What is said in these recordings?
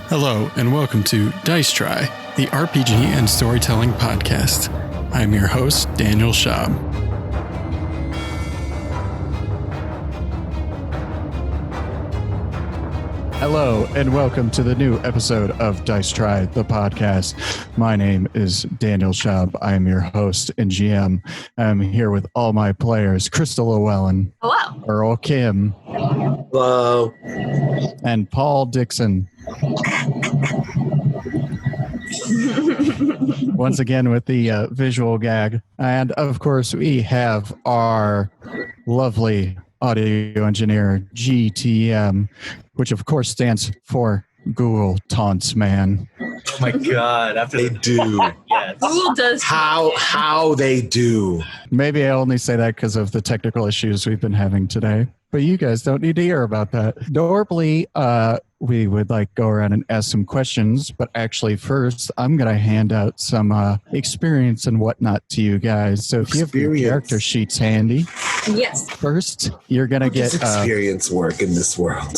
Hello, and welcome to Dice Try, the RPG and storytelling podcast. I'm your host, Daniel Schaub. Hello, and welcome to the new episode of Dice Try, the podcast. My name is Daniel Schaub. I am your host and GM. I'm here with all my players, Crista Llewellyn. Hello. Earl Kim. Hello. And Paul Dixon. Once again with the visual gag. And of course, we have our lovely audio engineer, GTM, which of course stands for Google Taunts Man. Oh my God! After they do, yes. Google does. How they do? Maybe I only say that because of the technical issues we've been having today. But you guys don't need to hear about that. Normally, we would go around and ask some questions, but actually first, I'm going to hand out some experience and whatnot to you guys. So if you have your character sheets handy. Yes. First, you're going to get experience work in this world.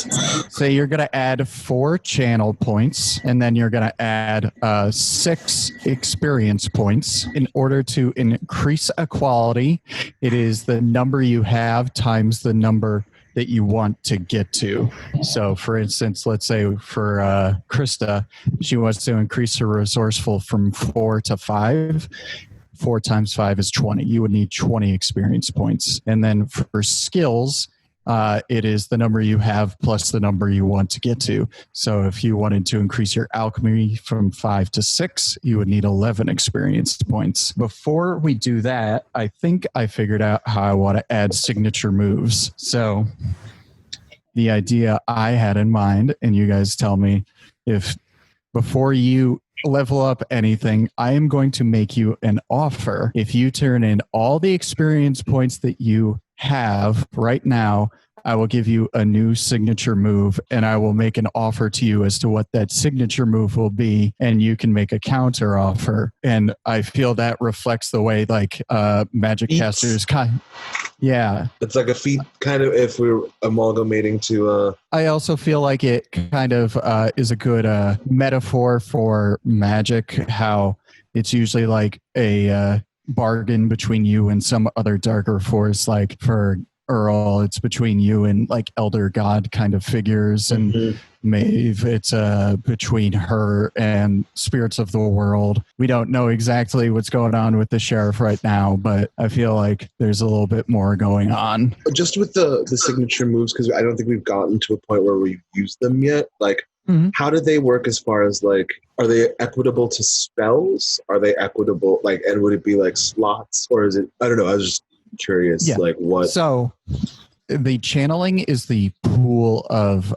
So you're going to add 4 channel points, and then you're going to add 6 experience points in order to increase a quality. It is the number you have times the number that you want to get to. So for instance, let's say for Crista, she wants to increase her resourceful from 4 to 5. 4 times 5 is 20. You would need 20 experience points. And then for skills, it is the number you have plus the number you want to get to. So if you wanted to increase your alchemy from 5 to 6, you would need 11 experience points. Before we do that, I think I figured out how I want to add signature moves. So the idea I had in mind, and you guys tell me if before you level up anything, I am going to make you an offer. If you turn in all the experience points that you have right now, I will give you a new signature move, and I will make an offer to you as to what that signature move will be, and you can make a counter offer. And I feel that reflects the way magic casters yeah. It's like a feat kind of if we're amalgamating to I also feel like it kind of is a good metaphor for magic, how it's usually like a bargain between you and some other darker force. Like for Earl, it's between you and elder god kind of figures, and Maeve, it's between her and spirits of the world. We don't know exactly what's going on with the sheriff right now, but I feel like there's a little bit more going on. Just with the signature moves, because I don't think we've gotten to a point where we've used them yet. How do they work as far as are they equitable to spells? Are they equitable and would it be slots, or is it? I don't know. I was just curious. Yeah. What? So the channeling is the pool of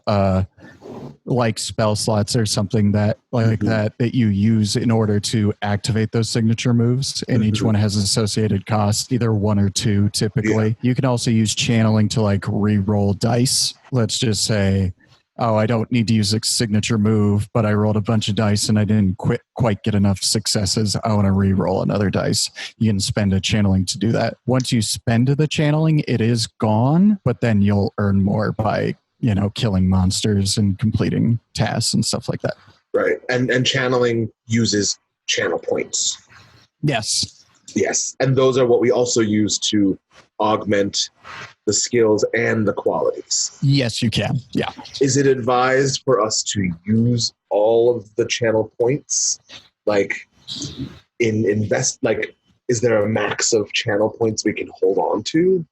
spell slots or something that that you use in order to activate those signature moves, and each one has associated costs, either 1 or 2 typically. You can also use channeling to re-roll dice. Let's just say, I don't need to use a signature move, but I rolled a bunch of dice and I didn't quite get enough successes. I want to re-roll another dice. You can spend a channeling to do that. Once you spend the channeling, it is gone, but then you'll earn more by killing monsters and completing tasks and stuff like that. Right. And channeling uses channel points. Yes. And those are what we also use to augment the skills and the qualities. Yes, you can. Yeah. Is it advised for us to use all of the channel points? Is there a max of channel points we can hold on to?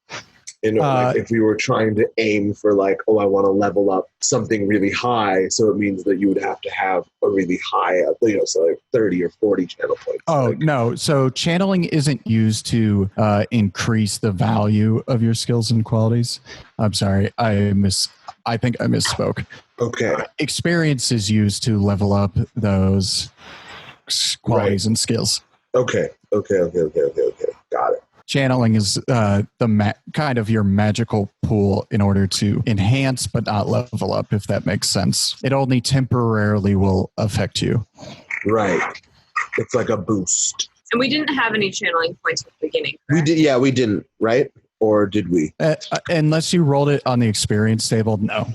If we were trying to aim for I want to level up something really high, so it means that you would have to have a really high, 30 or 40 channel points. No. So channeling isn't used to increase the value of your skills and qualities. I'm sorry. I think I misspoke. Okay. Experience is used to level up those qualities and skills. Okay. Got it. Channeling is kind of your magical pool in order to enhance but not level up, if that makes sense. It only temporarily will affect you. Right. It's like a boost. And we didn't have any channeling points at the beginning, correct? We did. Yeah, we didn't, right? Or did we? Unless you rolled it on the experience table, no.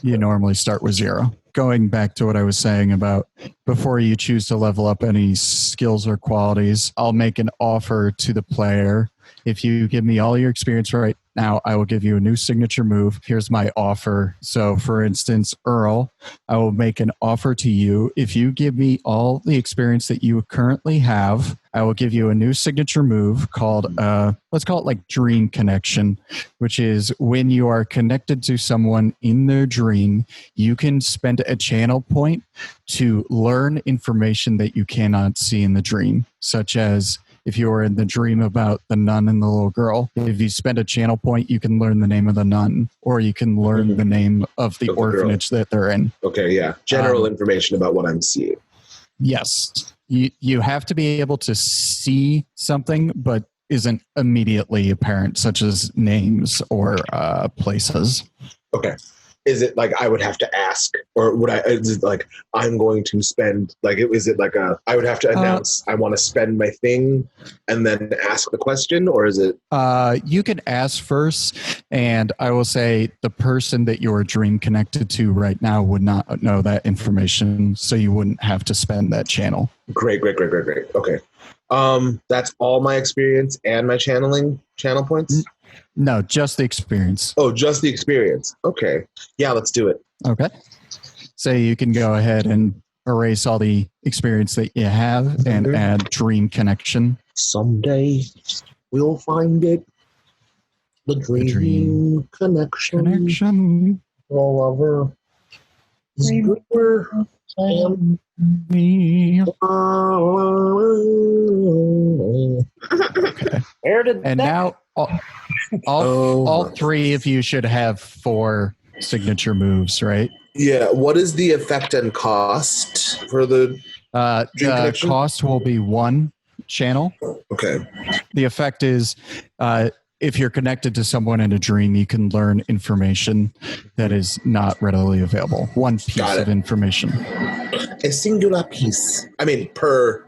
You normally start with 0. going back to what I was saying about before you choose to level up any skills or qualities, I'll make an offer to the player. If you give me all your experience right now, I will give you a new signature move. Here's my offer. So, for instance, Earl, I will make an offer to you. If you give me all the experience that you currently have, I will give you a new signature move called, let's call it like Dream Connection, which is when you are connected to someone in their dream, you can spend a channel point to learn information that you cannot see in the dream, such as if you were in the dream about the nun and the little girl, if you spend a channel point, you can learn the name of the nun, or you can learn the name of the orphanage that they're in. Okay, yeah. General information about what I'm seeing. Yes. You have to be able to see something, but isn't immediately apparent, such as names or places. Okay. Is it like I would have to ask, or would I? Is it like I'm going to spend? Like, is it like I would have to announce I want to spend my thing, and then ask the question, or is it? You can ask first, and I will say the person that your dream connected to right now would not know that information, so you wouldn't have to spend that channel. Great. Okay. That's all my experience and my channel points. No, just the experience. Oh, just the experience. Okay. Yeah, let's do it. Okay. So you can go ahead and erase all the experience that you have and add Dream Connection. Someday we'll find it. The dream connection. Lover. Me. Okay. Where did and now all three of you should have 4 signature moves, right? Yeah. What is the effect and cost for the cost will be 1 channel. Okay. The effect is if you're connected to someone in a dream, you can learn information that is not readily available. 1 piece of information. A singular piece. I mean, per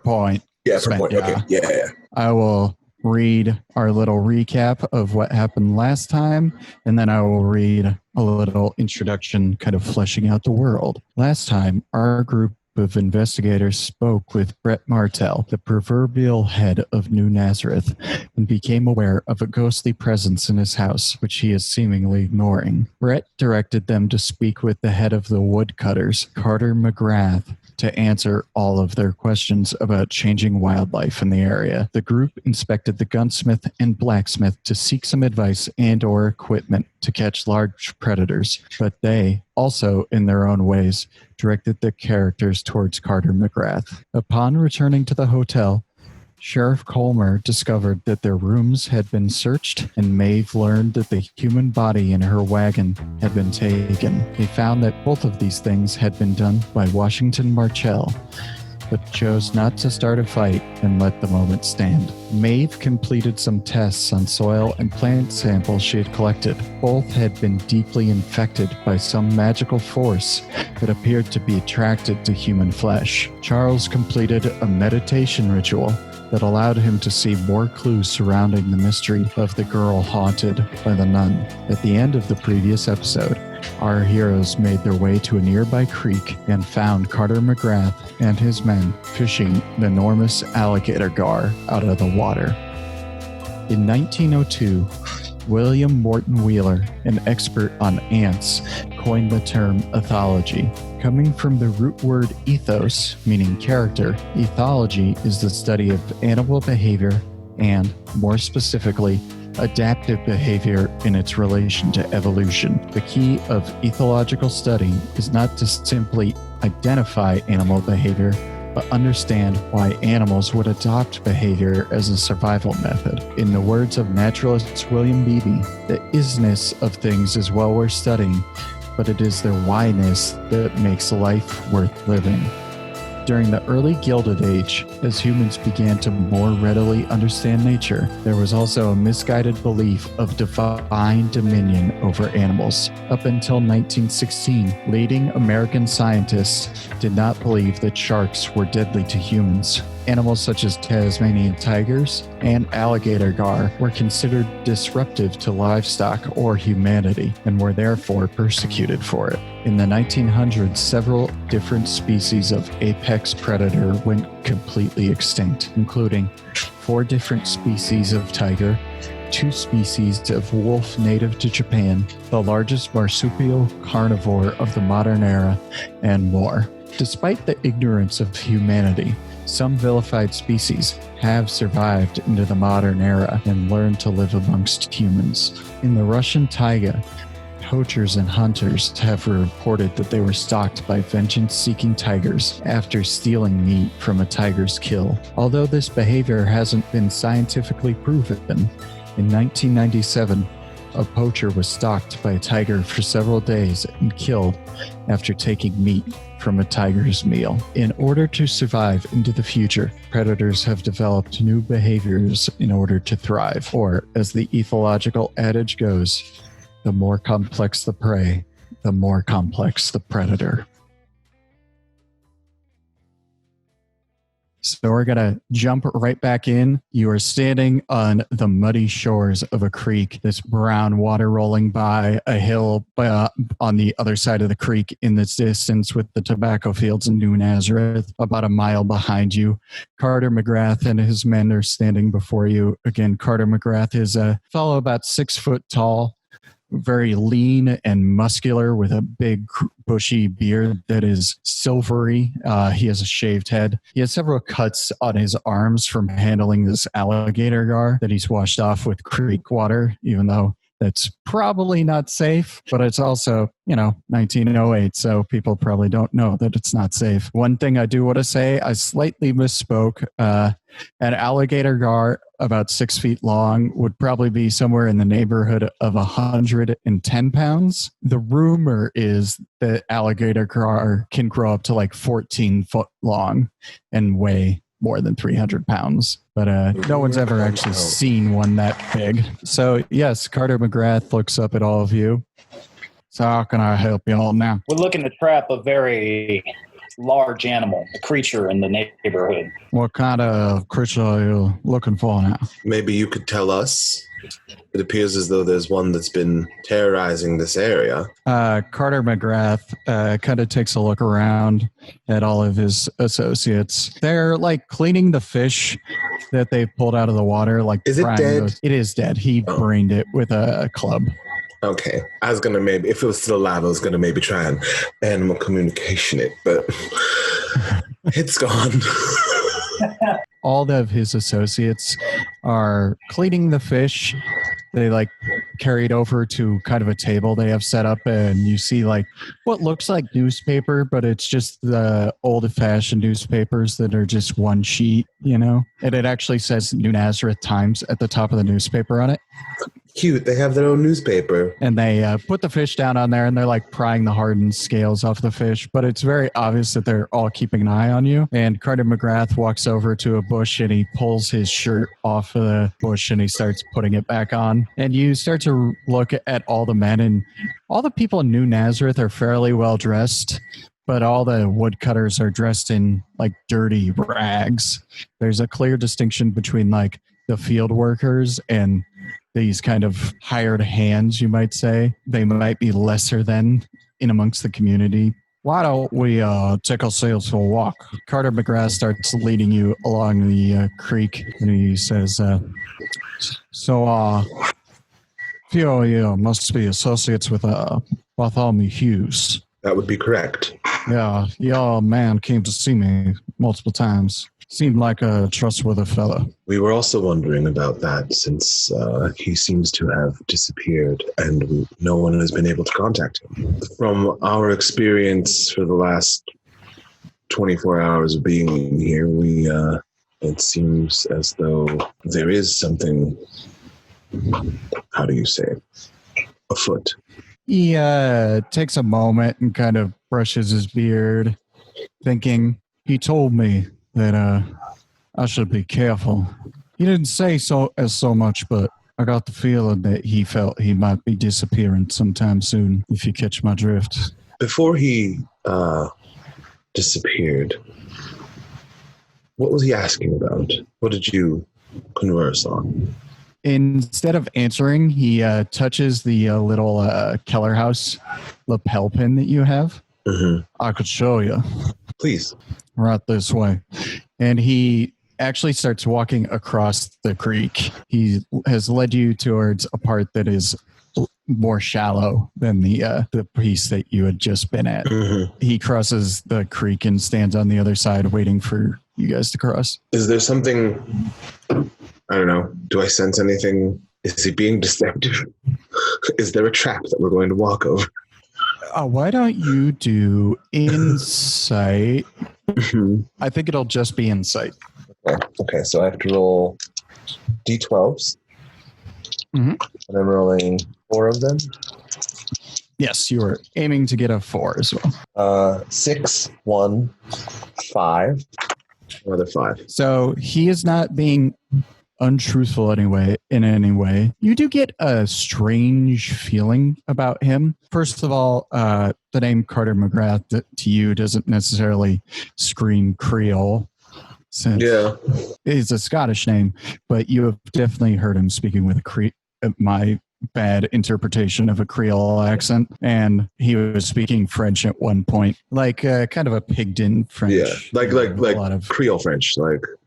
point. Yeah, per point. Okay. Yeah. I will read our little recap of what happened last time, and then I will read a little introduction, kind of fleshing out the world. Last time, our group of investigators spoke with Brett Martell, the proverbial head of New Nazareth, and became aware of a ghostly presence in his house, which he is seemingly ignoring. Brett directed them to speak with the head of the woodcutters, Carter McGrath, to answer all of their questions about changing wildlife in the area. The group inspected the gunsmith and blacksmith to seek some advice and or equipment to catch large predators, but they, also in their own ways, directed their characters towards Carter McGrath. Upon returning to the hotel, Sheriff Colmer discovered that their rooms had been searched, and Maeve learned that the human body in her wagon had been taken. They found that both of these things had been done by Washington Marchell, but chose not to start a fight and let the moment stand. Maeve completed some tests on soil and plant samples she had collected. Both had been deeply infected by some magical force that appeared to be attracted to human flesh. Charles completed a meditation ritual that allowed him to see more clues surrounding the mystery of the girl haunted by the nun. At the end of the previous episode, our heroes made their way to a nearby creek and found Carter McGrath and his men fishing an enormous alligator gar out of the water. In 1902, William Morton Wheeler, an expert on ants, coined the term ethology. Coming from the root word ethos, meaning character, ethology is the study of animal behavior and, more specifically, adaptive behavior in its relation to evolution. The key of ethological study is not to simply identify animal behavior, but understand why animals would adopt behavior as a survival method. In the words of naturalist William Beebe, the isness of things is well worth studying, but it is their whyness that makes life worth living. During the early Gilded Age, as humans began to more readily understand nature, there was also a misguided belief of divine dominion over animals. Up until 1916, leading American scientists did not believe that sharks were deadly to humans. animals such as Tasmanian tigers and alligator gar were considered disruptive to livestock or humanity and were therefore persecuted for it. In the 1900s, several different species of apex predator went completely extinct, including 4 different species of tiger, 2 species of wolf native to Japan, the largest marsupial carnivore of the modern era, and more. Despite the ignorance of humanity, some vilified species have survived into the modern era and learned to live amongst humans. In the Russian taiga, poachers and hunters have reported that they were stalked by vengeance-seeking tigers after stealing meat from a tiger's kill. Although this behavior hasn't been scientifically proven, in 1997, a poacher was stalked by a tiger for several days and killed after taking meat from a tiger's meal. In order to survive into the future, predators have developed new behaviors in order to thrive. Or, as the ethological adage goes, the more complex the prey, the more complex the predator. So we're going to jump right back in. You are standing on the muddy shores of a creek, this brown water rolling by a hill on the other side of the creek in the distance with the tobacco fields in New Nazareth, about a mile behind you. Carter McGrath and his men are standing before you. Again, Carter McGrath is a fellow about 6 foot tall, very lean and muscular with a big bushy beard that is silvery. He has a shaved head. He has several cuts on his arms from handling this alligator gar that he's washed off with creek water, even though that's probably not safe, but it's also, 1908, so people probably don't know that it's not safe. One thing I do want to say, I slightly misspoke. An alligator gar about 6 feet long would probably be somewhere in the neighborhood of 110 pounds. The rumor is that alligator gar can grow up to like 14 foot long and weigh more than 300 pounds. But no one's ever actually seen one that big. So yes, Carter McGrath looks up at all of you. So how can I help you all now? We're looking to trap a very large animal, a creature in the neighborhood. What kind of creature are you looking for now? Maybe you could tell us. It appears as though there's one that's been terrorizing this area. Carter McGrath kind of takes a look around at all of his associates. They're like cleaning the fish that they pulled out of the water. Like, is it dead? It is dead. He brained it with a club. Okay. I was going to maybe, if it was still alive, I was going to maybe try and animal communication it, but it's gone. All of his associates are cleaning the fish. They carried over to kind of a table they have set up, and you see what looks like newspaper, but it's just the old-fashioned newspapers that are just one sheet, and it actually says New Nazareth Times at the top of the newspaper on it. Cute. They have their own newspaper. And they put the fish down on there, and they're prying the hardened scales off the fish. But it's very obvious that they're all keeping an eye on you. And Carter McGrath walks over to a bush, and he pulls his shirt off of the bush, and he starts putting it back on. And you start to look at all the men, and all the people in New Nazareth are fairly well dressed. But all the woodcutters are dressed in dirty rags. There's a clear distinction between the field workers and these kind of hired hands, you might say. They might be lesser than in amongst the community. Why don't we take ourselves for a walk? Carter McGrath starts leading you along the creek, and he says, few of you must be associates with Bartholomew Hughes. That would be correct. Yeah, your man came to see me multiple times. Seemed like a trustworthy fellow. We were also wondering about that since he seems to have disappeared and no one has been able to contact him. From our experience for the last 24 hours of being here, it seems as though there is something, how do you say, afoot. He takes a moment and kind of brushes his beard, thinking, he told me that I should be careful. He didn't say so much, but I got the feeling that he felt he might be disappearing sometime soon, if you catch my drift. Before he disappeared, What was he asking about? What did you converse on? Instead of answering, he touches the little Keller House lapel pin that you have. Mm-hmm. I could show you. Please. Right this way. And he actually starts walking across the creek. He has led you towards a part that is more shallow than the piece that you had just been at. Mm-hmm. He crosses the creek and stands on the other side waiting for you guys to cross. Is there something, I don't know, do I sense anything? Is he being deceptive? Is there a trap that we're going to walk over? Why don't you do insight? I think it'll just be insight. Okay, so I have to roll d12s. Mm-hmm. And I'm rolling 4 of them. Yes, you were aiming to get a 4 as well. 6, 1, 5, another 5. So he is not being untruthful in any way. You do get a strange feeling about him. First of all, the name Carter McGrath to you doesn't necessarily scream Creole, since it's a Scottish name, but you have definitely heard him speaking with my bad interpretation of a Creole accent, and he was speaking French at one point, like kind of a pigged-in French. Yeah, like a lot of Creole French.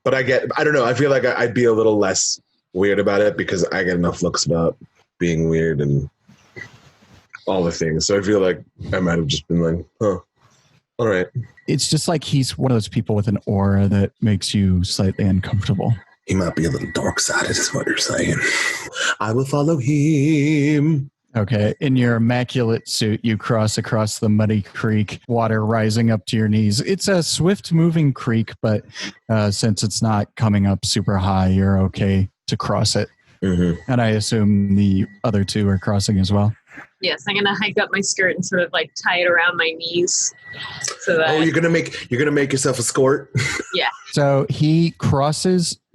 But I don't know. I feel like I'd be a little less weird about it because I get enough looks about being weird and all the things. So I feel like I might have just been like, huh, all right. It's just like he's one of those people with an aura that makes you slightly uncomfortable. He might be a little dark-sided is what you're saying. I will follow him. Okay. In your immaculate suit, you cross across the muddy creek, water rising up to your knees. It's a swift-moving creek, but since it's not coming up super high, you're okay to cross it. Mm-hmm. And I assume the other two are crossing as well. Yes, I'm gonna hike up my skirt and sort of like tie it around my knees. So that you're gonna make yourself a skirt. Yeah. So he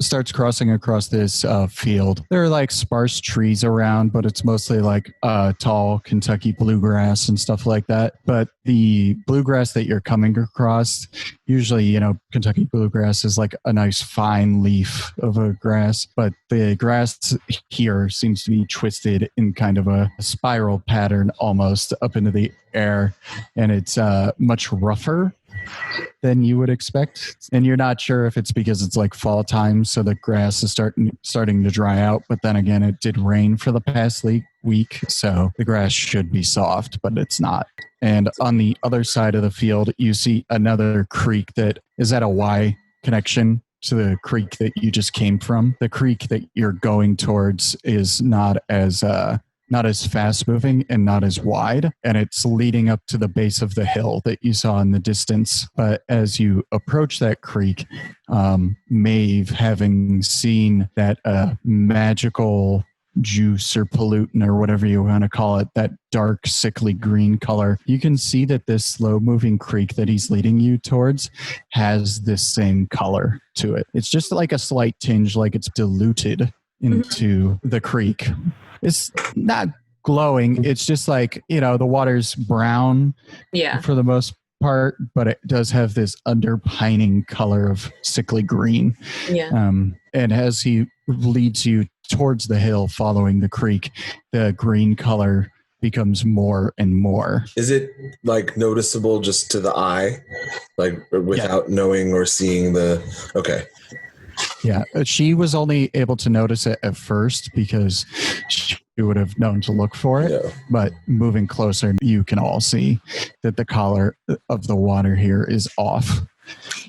starts crossing across this field. There are like sparse trees around, but it's mostly like tall Kentucky bluegrass and stuff like that. But the bluegrass that you're coming across, usually, Kentucky bluegrass is like a nice fine leaf of a grass, but the grass here seems to be twisted in kind of a spiral pattern almost up into the air, and it's much rougher than you would expect. And you're not sure if it's because it's like fall time, so the grass is starting to dry out, but then again, it did rain for the past week, so the grass should be soft, but it's not. And on the other side of the field, you see another creek that is at a Y connection to the creek that you just came from. The creek that you're going towards is not as fast moving and not as wide, and it's leading up to the base of the hill that you saw in the distance. But as you approach that creek, Maeve, having seen that magical juice or pollutant or whatever you want to call it, that dark sickly green color, you can see that this slow moving creek that he's leading you towards has this same color to it. It's just like a slight tinge, like it's diluted into the creek. It's not glowing. It's just like, the water's brown for the most part, but it does have this underpining color of sickly green. Yeah. And as he leads you towards the hill following the creek, the green color becomes more and more. Is it like noticeable just to the eye, like without knowing or seeing okay. Yeah, she was only able to notice it at first because she would have known to look for it. Yeah. But moving closer, you can all see that the color of the water here is off.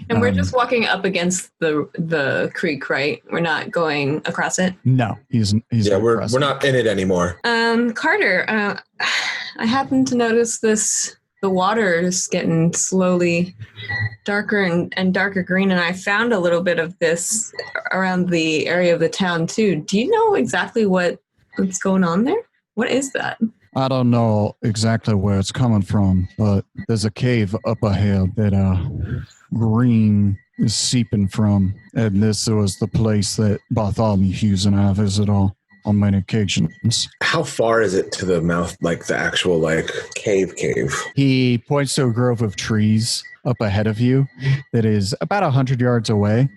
And we're just walking up against the creek, right? We're not going across it? No, he's we're not in it anymore. Carter, I happened to notice the water is getting slowly darker and darker green, and I found a little bit of this around the area of the town too. Do you know exactly what's going on there? What is that? I don't know exactly where it's coming from, but there's a cave up ahead that green is seeping from, and this was the place that Bartholomew Hughes and I visit all. on many occasions. How far is it to the mouth, like the actual like cave? He points to a grove of trees up ahead of you that is about 100 yards away.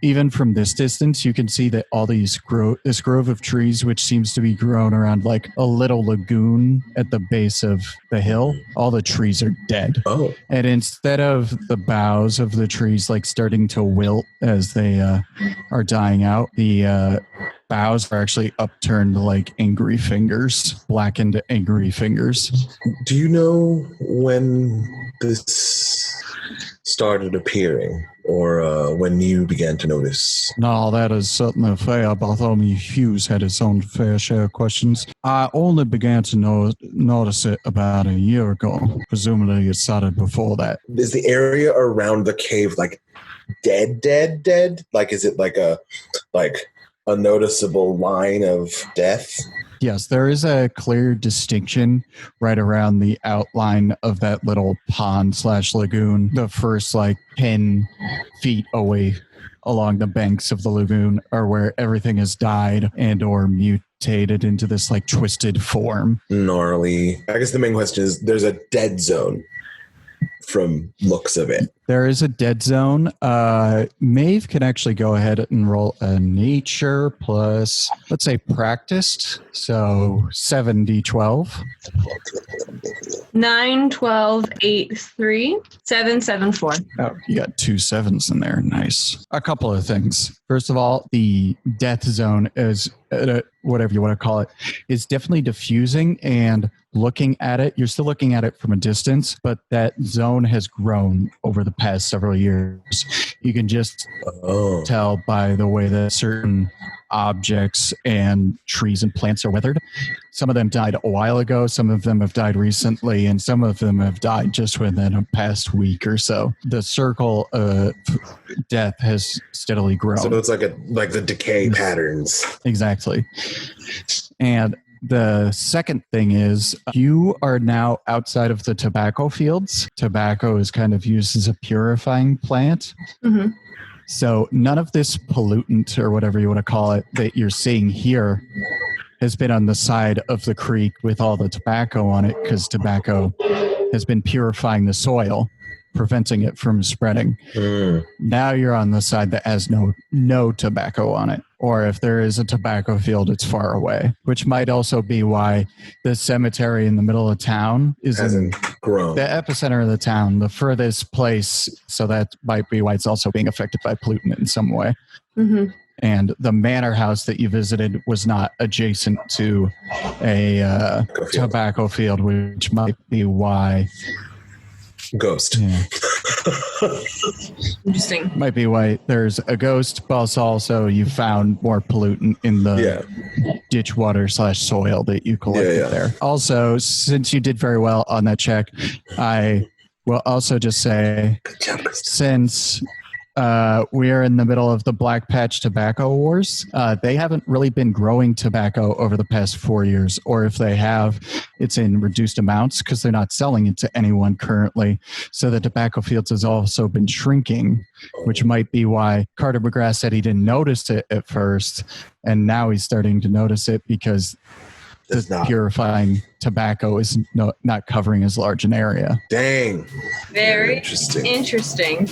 Even from this distance, you can see that all this grove of trees, which seems to be grown around like a little lagoon at the base of the hill, all the trees are dead. Oh. And instead of the boughs of the trees like starting to wilt as they are dying out, the boughs are actually upturned like angry fingers, blackened angry fingers. Do you know when this started appearing, or when you began to notice? No, that is certainly fair. Bartholomew Hughes had his own fair share of questions. I only began to notice it about a year ago. Presumably it started before that. Is the area around the cave like dead? Like, is it like a noticeable line of death? Yes, there is a clear distinction right around the outline of that little pond/lagoon. The first 10 feet away along the banks of the lagoon are where everything has died and or mutated into this twisted form. Gnarly. I guess the main question is, there's a dead zone from looks of it. There is a dead zone. Maeve can actually go ahead and roll a nature plus, let's say, practiced. So 7d12. 9, 12, 8, 3, 7, 7, 4. Oh, you got 2 7s in there. Nice. A couple of things. First of all, the death zone is, whatever you want to call it, is definitely diffusing, and looking at it, you're still looking at it from a distance, but that zone has grown over the past several years. You can just tell by the way that certain objects and trees and plants are weathered. Some of them died a while ago, some of them have died recently, and some of them have died just within a past week or so. The circle of death has steadily grown. So it's like the decay patterns. Exactly. And the second thing is, you are now outside of the tobacco fields. Tobacco is kind of used as a purifying plant. Mm-hmm. So none of this pollutant, or whatever you want to call it, that you're seeing here has been on the side of the creek with all the tobacco on it, because tobacco has been purifying the soil, preventing it from spreading. Now you're on the side that has no tobacco on it. Or if there is a tobacco field, it's far away, which might also be why the cemetery in the middle of town hasn't grown. The epicenter of the town, the furthest place. So that might be why it's also being affected by pollutant in some way. Mm-hmm. And the manor house that you visited was not adjacent to a tobacco field, which might be why. Ghost. Yeah. Interesting. Might be why there's a ghost, but also you found more pollutant in the ditch water /soil that you collected there. Also, since you did very well on that check, I will also just say, since we are in the middle of the Black Patch Tobacco Wars, they haven't really been growing tobacco over the past 4 years, or if they have, it's in reduced amounts because they're not selling it to anyone currently. So the tobacco fields has also been shrinking, which might be why Carter McGrath said he didn't notice it at first, and now he's starting to notice it because the purifying tobacco is not covering as large an area. Dang. Very interesting.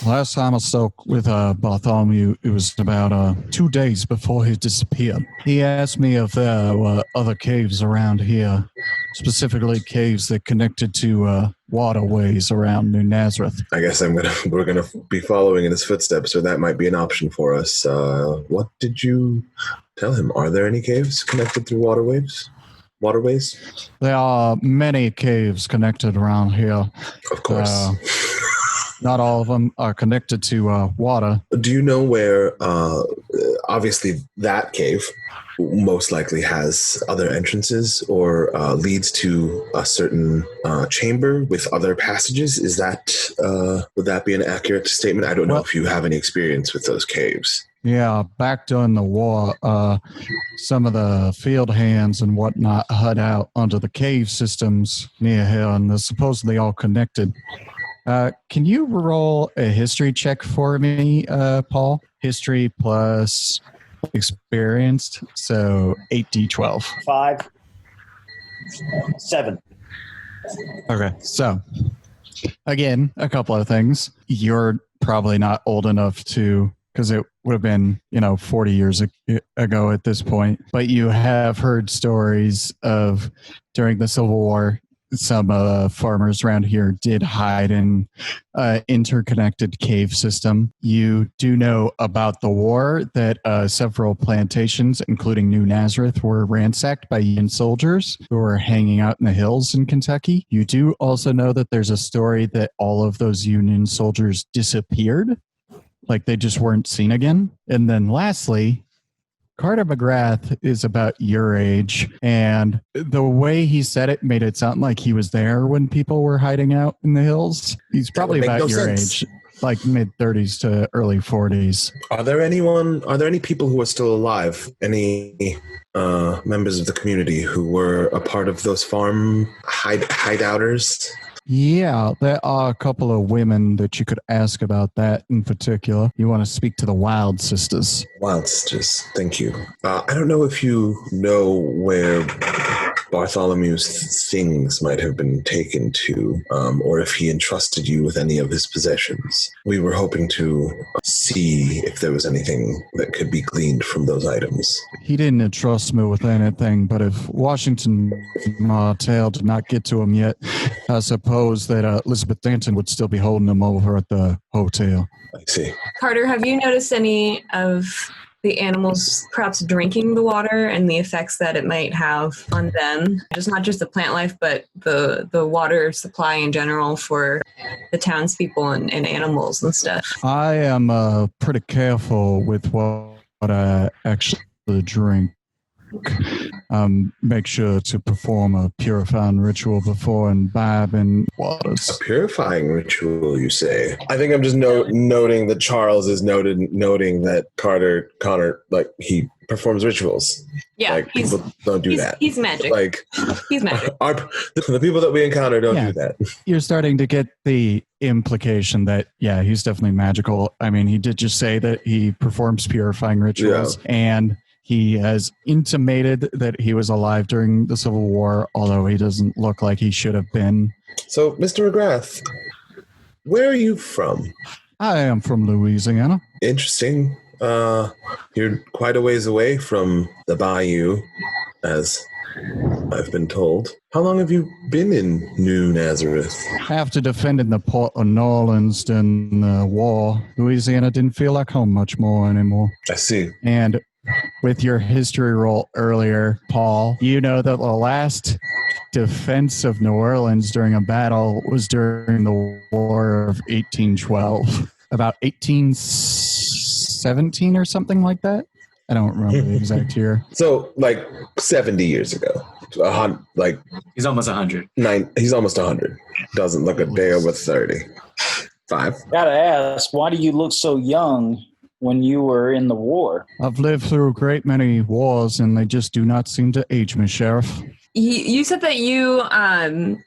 Last time I spoke with Bartholomew, it was about 2 days before he disappeared. He asked me if there were other caves around here, specifically caves that connected to waterways around New Nazareth. I guess we're gonna be following in his footsteps, so that might be an option for us. What did you tell him? Are there any caves connected through waterways? There are many caves connected around here. Of course. Not all of them are connected to water. Do you know where, obviously that cave most likely has other entrances or leads to a certain chamber with other passages? Is that, would that be an accurate statement? I don't know if you have any experience with those caves. Yeah, back during the war, some of the field hands and whatnot hid out under the cave systems near here, and they're supposedly all connected. Can you roll a history check for me, Paul? History plus experienced, so 8d12. 5, 7. Okay, so again, a couple of things. You're probably not old enough to, because it would have been, 40 years ago at this point, but you have heard stories of during the Civil War, some farmers around here did hide in interconnected cave system. You do know about the war that several plantations, including New Nazareth, were ransacked by Union soldiers who were hanging out in the hills in Kentucky. You do also know that there's a story that all of those Union soldiers disappeared, like they just weren't seen again. And then lastly, Carter McGrath is about your age, and the way he said it made it sound like he was there when people were hiding out in the hills. He's probably about your age, like mid-30s to early 40s. Are there any people who are still alive? Any members of the community who were a part of those farm hideouters? Yeah, there are a couple of women that you could ask about that in particular. You want to speak to the Wild Sisters. Wild Sisters, thank you. I don't know if you know where Bartholomew's things might have been taken to, or if he entrusted you with any of his possessions. We were hoping to see if there was anything that could be gleaned from those items. He didn't entrust me with anything, but if Washington Martell did not get to him yet, I suppose that Elizabeth Danton would still be holding him over at the hotel. I see. Carter, have you noticed any of the animals perhaps drinking the water and the effects that it might have on them? Just not just the plant life, but the water supply in general for the townspeople and animals and stuff. I am pretty careful with what I actually drink. Make sure to perform a purifying ritual before imbibing waters. A purifying ritual, you say? I think I'm just noting that Charles is noting that Connor, like, he performs rituals. Yeah, like, people don't do that. He's magic. Like, he's magic. The people that we encounter don't do that. You're starting to get the implication that, yeah, he's definitely magical. I mean, he did just say that he performs purifying rituals, and he has intimated that he was alive during the Civil War, although he doesn't look like he should have been. So, Mr. McGrath, where are you from? I am from Louisiana. Interesting. You're quite a ways away from the bayou, as I've been told. How long have you been in New Nazareth? After defending the port of New Orleans during the war, Louisiana didn't feel like home much more anymore. I see. And with your history roll earlier, Paul, you know that the last defense of New Orleans during a battle was during the War of 1812, about 1817 or something like that. I don't remember the exact year. So, like 70 years ago. Like he's almost 100. He's almost 100. Doesn't look a day over 30. 5. Gotta ask, why do you look so young when you were in the war? I've lived through a great many wars, and they just do not seem to age me, Sheriff. You said that you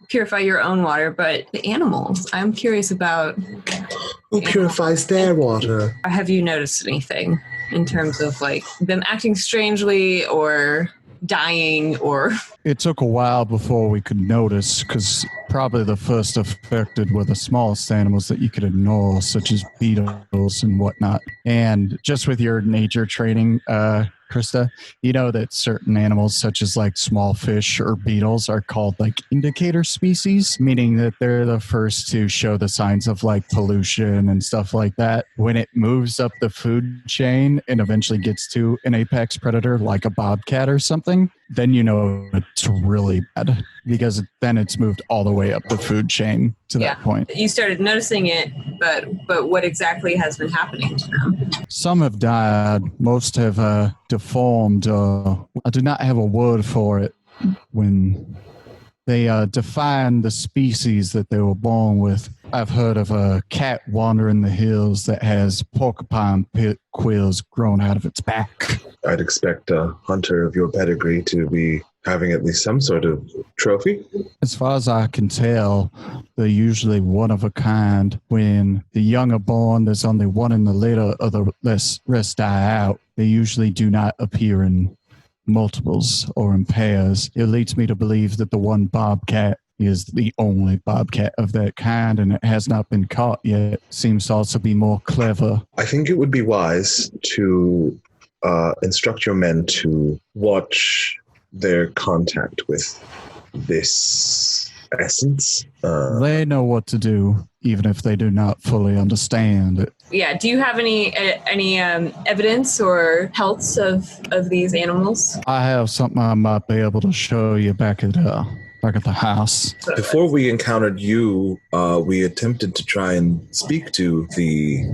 purify your own water, but the animals, I'm curious about. Who purifies their water? Have you noticed anything in terms of like them acting strangely or dying or? It took a while before we could notice, because probably the first affected were the smallest animals that you could ignore, such as beetles and whatnot. And just with your nature training, Crista, you know that certain animals, such as like small fish or beetles, are called like indicator species, meaning that they're the first to show the signs of like pollution and stuff like that. When it moves up the food chain and eventually gets to an apex predator like a bobcat or something, then you know it's really bad, because then it's moved all the way up the food chain to that point. You started noticing it, but what exactly has been happening to them? Some have died. Most have deformed. I do not have a word for it. When they define the species that they were born with. I've heard of a cat wandering the hills that has porcupine quills growing out of its back. I'd expect a hunter of your pedigree to be having at least some sort of trophy? As far as I can tell, they're usually one of a kind. When the young are born, there's only one in the litter, or the rest die out. They usually do not appear in multiples or in pairs. It leads me to believe that the one bobcat is the only bobcat of that kind, and it has not been caught yet. Seems to also be more clever. I think it would be wise to instruct your men to watch their contact with this essence. They know what to do, even if they do not fully understand it. Yeah. Do you have any evidence or healths of these animals? I have something I might be able to show you back at the house. Before we encountered you, we attempted to try and speak to the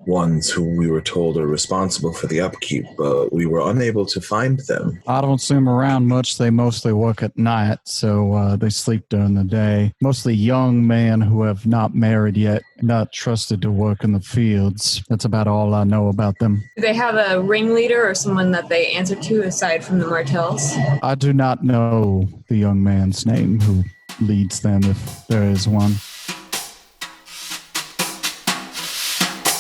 ones who we were told are responsible for the upkeep, but we were unable to find them. I don't see them around much. They mostly work at night, so they sleep during the day. Mostly young men who have not married yet, not trusted to work in the fields. That's about all I know about them. Do they have a ringleader or someone that they answer to aside from the Martells? I do not know the young man's name who leads them, if there is one.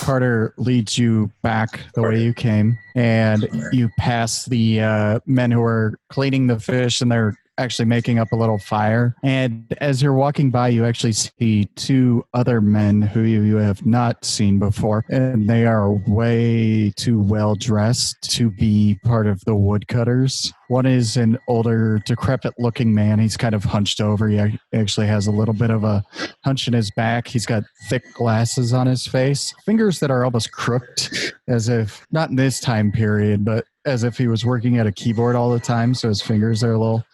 Carter leads you back the way you came, and you pass the men who are cleaning the fish, and they're actually making up a little fire. And as you're walking by, you actually see two other men who you have not seen before, and they are way too well dressed to be part of the woodcutters. One is an older, decrepit-looking man. He's kind of hunched over. He actually has a little bit of a hunch in his back. He's got thick glasses on his face, fingers that are almost crooked, as if, not in this time period, but as if he was working at a keyboard all the time, so his fingers are a little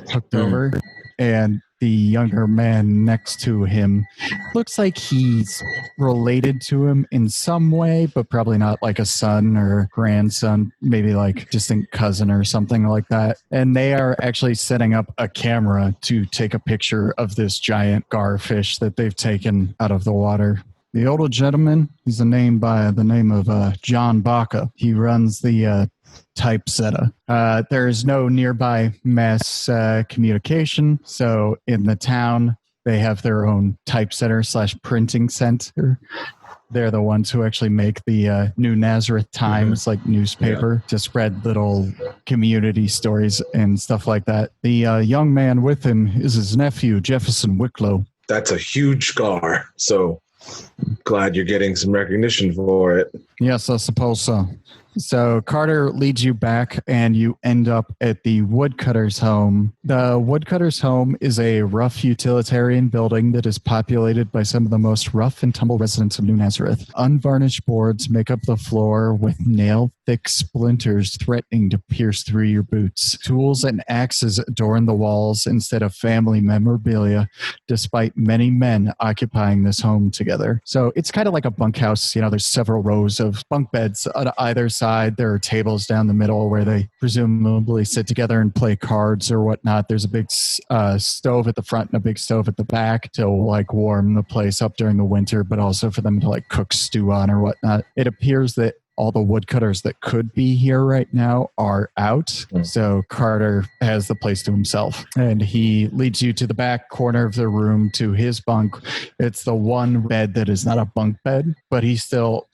hooked over. And the younger man next to him looks like he's related to him in some way, but probably not like a son or grandson, maybe like distant cousin or something like that. And they are actually setting up a camera to take a picture of this giant garfish that they've taken out of the water. The older gentleman, he's a name by the name of John Baca. He runs the typesetter. There is no nearby mass communication, so in the town, they have their own typesetter / printing center. They're the ones who actually make the New Nazareth Times, like newspaper, to spread little community stories and stuff like that. The young man with him is his nephew, Jefferson Wicklow. That's a huge scar, so glad you're getting some recognition for it. Yes, I suppose so. So Carter leads you back, and you end up at the woodcutter's home. The woodcutter's home is a rough utilitarian building that is populated by some of the most rough and tumble residents of New Nazareth. Unvarnished boards make up the floor with nail-thick splinters threatening to pierce through your boots. Tools and axes adorn the walls instead of family memorabilia, despite many men occupying this home together. So it's kind of like a bunkhouse. You know, there's several rows of bunk beds on either side. There are tables down the middle where they presumably sit together and play cards or whatnot. There's a big stove at the front and a big stove at the back to like warm the place up during the winter, but also for them to like cook stew on or whatnot. It appears that all the woodcutters that could be here right now are out. So Carter has the place to himself, and he leads you to the back corner of the room to his bunk. It's the one bed that is not a bunk bed, but he still...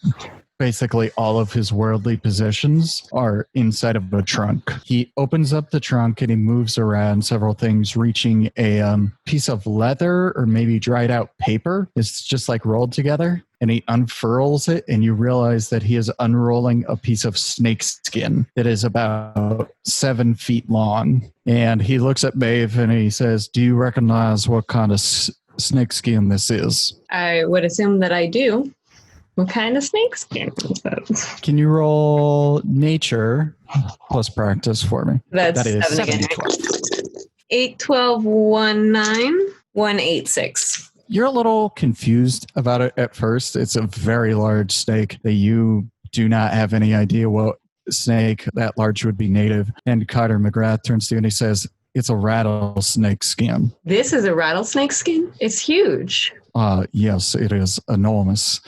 Basically, all of his worldly possessions are inside of a trunk. He opens up the trunk and he moves around several things, reaching a piece of leather or maybe dried out paper. It's just like rolled together. And he unfurls it, and you realize that he is unrolling a piece of snake skin that is about 7 feet long. And he looks at Maeve and he says, "Do you recognize what kind of snake skin this is?" I would assume that I do. What kind of snake skin is that? Can you roll nature plus practice for me? That is 7 again. 8, 12, 1, 9, 1, 8, 6. You're a little confused about it at first. It's a very large snake that you do not have any idea what snake that large would be native. And Carter McGrath turns to you and he says, "It's a rattlesnake skin." This is a rattlesnake skin? It's huge. Yes, it is enormous.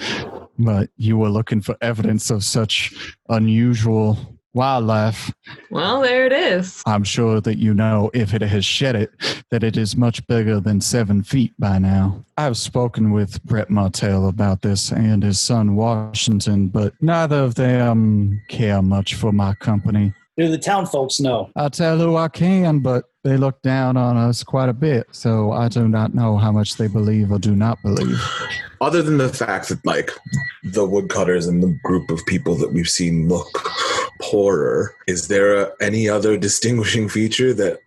But you were looking for evidence of such unusual wildlife. Well, there it is. I'm sure that you know, if it has shed it, that it is much bigger than 7 feet by now. I've spoken with Brett Martell about this and his son Washington, but neither of them care much for my company. Do the town folks know? I'll tell who I can, but they look down on us quite a bit, so I do not know how much they believe or do not believe. Other than the fact that, like, the woodcutters and the group of people that we've seen look poorer, is there any other distinguishing feature that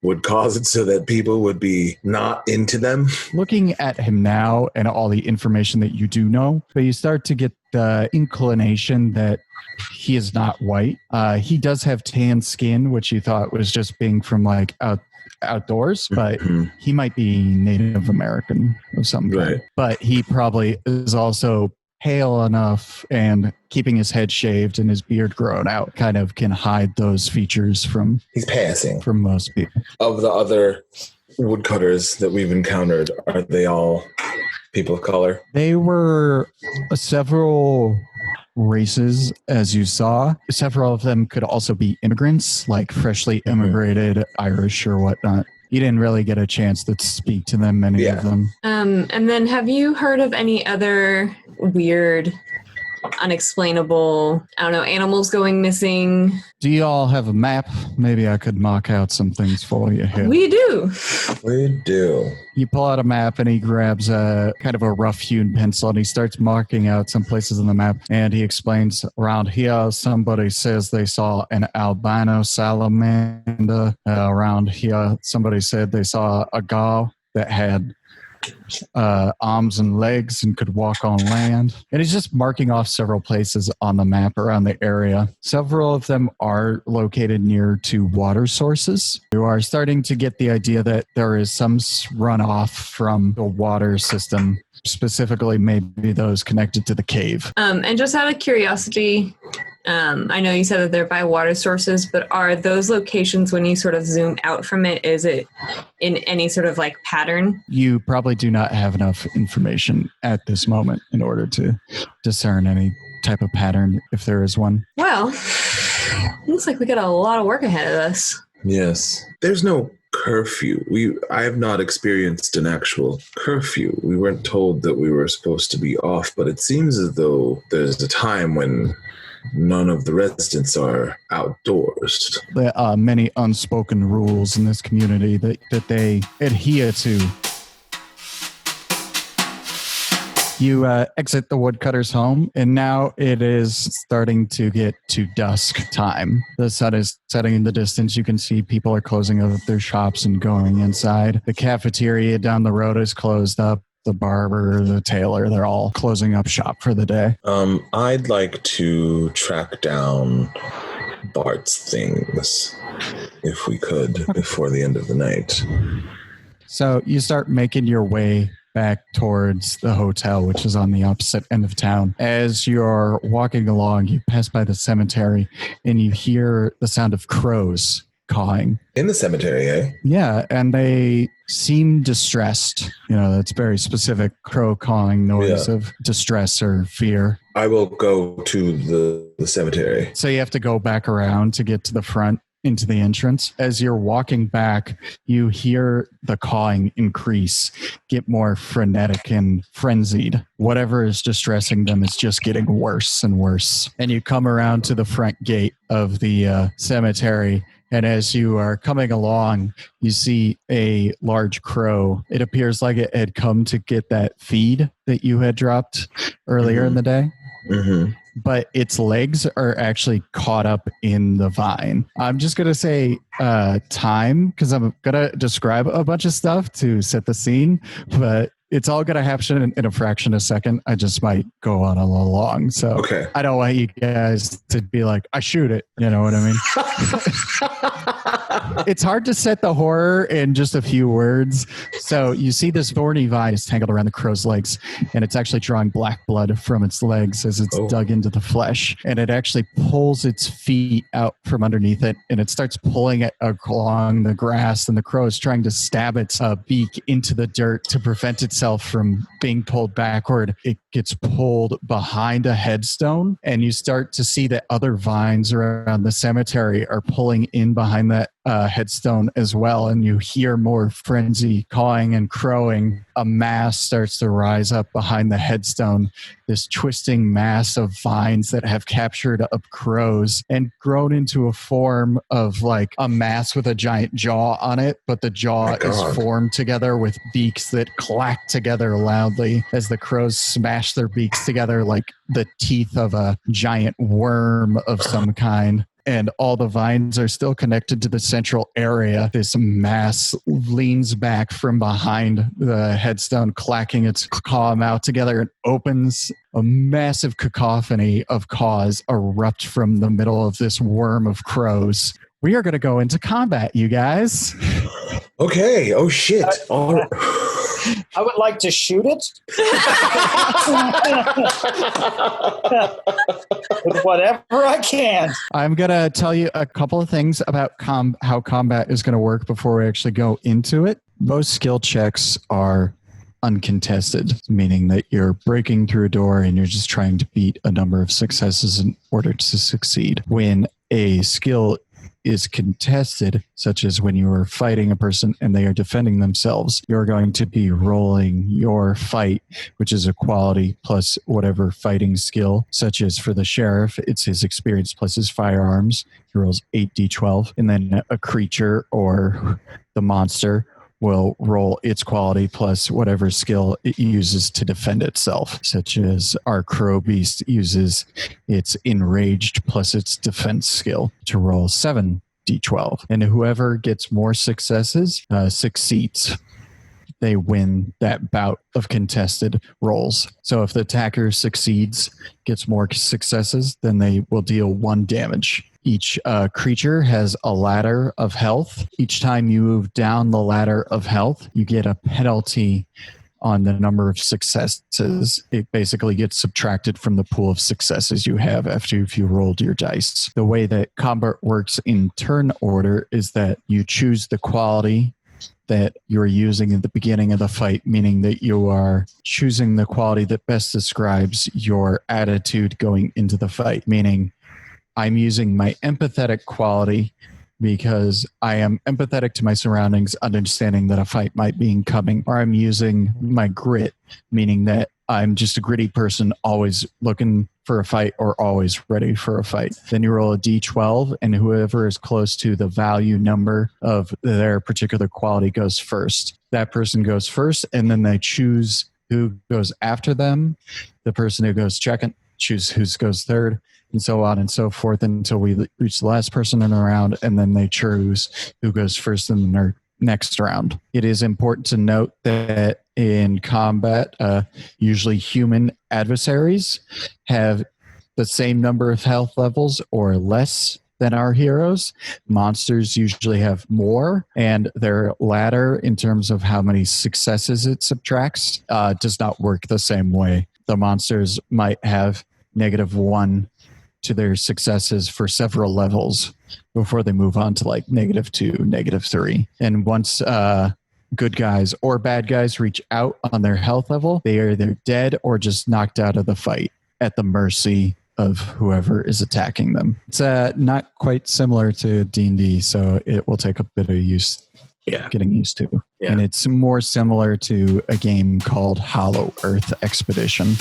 would cause it so that people would be not into them? Looking at him now and all the information that you do know, but you start to get the inclination that he is not white. He does have tan skin, which you thought was just being from like outdoors, but he might be Native American or something. Right. But he probably is also pale enough, and keeping his head shaved and his beard grown out kind of can hide those features from He's passing. from most people. Of the other woodcutters that we've encountered, are they all people of color? They were several races, as you saw. Several of them could also be immigrants, like freshly immigrated Irish or whatnot. You didn't really get a chance to speak to them, many of them. And then have you heard of any other weird, unexplainable, I don't know, animals going missing? Do you all have a map? Maybe I could mark out some things for you here. We do. We do. You pull out a map and he grabs a kind of a rough-hewn pencil and he starts marking out some places on the map. And he explains, around here, somebody says they saw an albino salamander. Around here, somebody said they saw a gull that had arms and legs and could walk on land. And he's just marking off several places on the map around the area. Several of them are located near to water sources. You are starting to get the idea that there is some runoff from the water system, specifically maybe those connected to the cave. And just out of curiosity, I know you said that they're by water sources, but are those locations, when you sort of zoom out from it, is it in any sort of like pattern? You probably do not have enough information at this moment in order to discern any type of pattern, if there is one. Well, looks like we got a lot of work ahead of us. Yes. There's no curfew. I have not experienced an actual curfew. We weren't told that we were supposed to be off, but it seems as though there's a time when none of the residents are outdoors. There are many unspoken rules in this community that they adhere to. You exit the woodcutter's home, and now it is starting to get to dusk time. The sun is setting in the distance. You can see people are closing up their shops and going inside. The cafeteria down the road is closed up. The barber, the tailor, they're all closing up shop for the day. I'd like to track down Bart's things, if we could, before the end of the night. So you start making your way back towards the hotel, which is on the opposite end of town. As you're walking along, you pass by the cemetery and you hear the sound of crows cawing. In the cemetery, eh? Yeah, and they seem distressed. You know, that's very specific crow cawing noise of distress or fear. I will go to the cemetery. So you have to go back around to get to the front into the entrance. As you're walking back, you hear the cawing increase, get more frenetic and frenzied. Whatever is distressing them is just getting worse and worse. And you come around to the front gate of the cemetery. And as you are coming along, you see a large crow. It appears like it had come to get that feed that you had dropped earlier in the day. Mm-hmm. But its legs are actually caught up in the vine. I'm just going to say time, because I'm going to describe a bunch of stuff to set the scene, but it's all going to happen in a fraction of a second. I just might go on a little long. So okay. I don't want you guys to be like, I shoot it. You know what I mean? It's hard to set the horror in just a few words. So you see this thorny vine is tangled around the crow's legs, and it's actually drawing black blood from its legs as it's dug into the flesh. And it actually pulls its feet out from underneath it, and it starts pulling it along the grass, and the crow is trying to stab its beak into the dirt to prevent itself from being pulled backward. It gets pulled behind a headstone, and you start to see that other vines around the cemetery are pulling in behind that headstone as well, and you hear more frenzy cawing and crowing. A mass starts to rise up behind the headstone, this twisting mass of vines that have captured up crows and grown into a form of like a mass with a giant jaw on it, but the jaw is formed together with beaks that clack together loudly as the crows smash their beaks together like the teeth of a giant worm of some kind. And all the vines are still connected to the central area. This mass leans back from behind the headstone, clacking its claw mouth together, and opens. A massive cacophony of caws erupt from the middle of this worm of crows. We are going to go into combat, you guys. Okay. Oh, shit. I would like to shoot it with whatever I can. I'm going to tell you a couple of things about how combat is going to work before we actually go into it. Most skill checks are uncontested, meaning that you're breaking through a door and you're just trying to beat a number of successes in order to succeed. When a skill is contested, such as when you are fighting a person and they are defending themselves, you're going to be rolling your fight, which is a quality plus whatever fighting skill, such as for the sheriff, it's his experience plus his firearms. He rolls 8d12. And then a creature or the monster will roll its quality plus whatever skill it uses to defend itself, such as our crow beast uses its enraged plus its defense skill to roll 7d12. And whoever gets more successes succeeds. They win that bout of contested rolls. So if the attacker succeeds, gets more successes, then they will deal 1 damage. Each creature has a ladder of health. Each time you move down the ladder of health, you get a penalty on the number of successes. It basically gets subtracted from the pool of successes you have after if you rolled your dice. The way that combat works in turn order is that you choose the quality that you're using at the beginning of the fight, meaning that you are choosing the quality that best describes your attitude going into the fight, meaning I'm using my empathetic quality because I am empathetic to my surroundings, understanding that a fight might be incoming, or I'm using my grit, meaning that I'm just a gritty person, always looking for a fight or always ready for a fight. Then you roll a d12, and whoever is close to the value number of their particular quality goes first. That person goes first, and then they choose who goes after them. The person who goes second choose who goes third, and so on and so forth until we reach the last person in the round, and then they choose who goes first in the next round. It is important to note that in combat, usually human adversaries have the same number of health levels or less than our heroes. Monsters usually have more, and their ladder in terms of how many successes it subtracts does not work the same way. The monsters might have -1 to their successes for several levels before they move on to like -2, -3. And once good guys or bad guys reach out on their health level, they are either dead or just knocked out of the fight at the mercy of whoever is attacking them. It's not quite similar to D&D, so it will take a bit of getting used to. Yeah. And it's more similar to a game called Hollow Earth Expedition.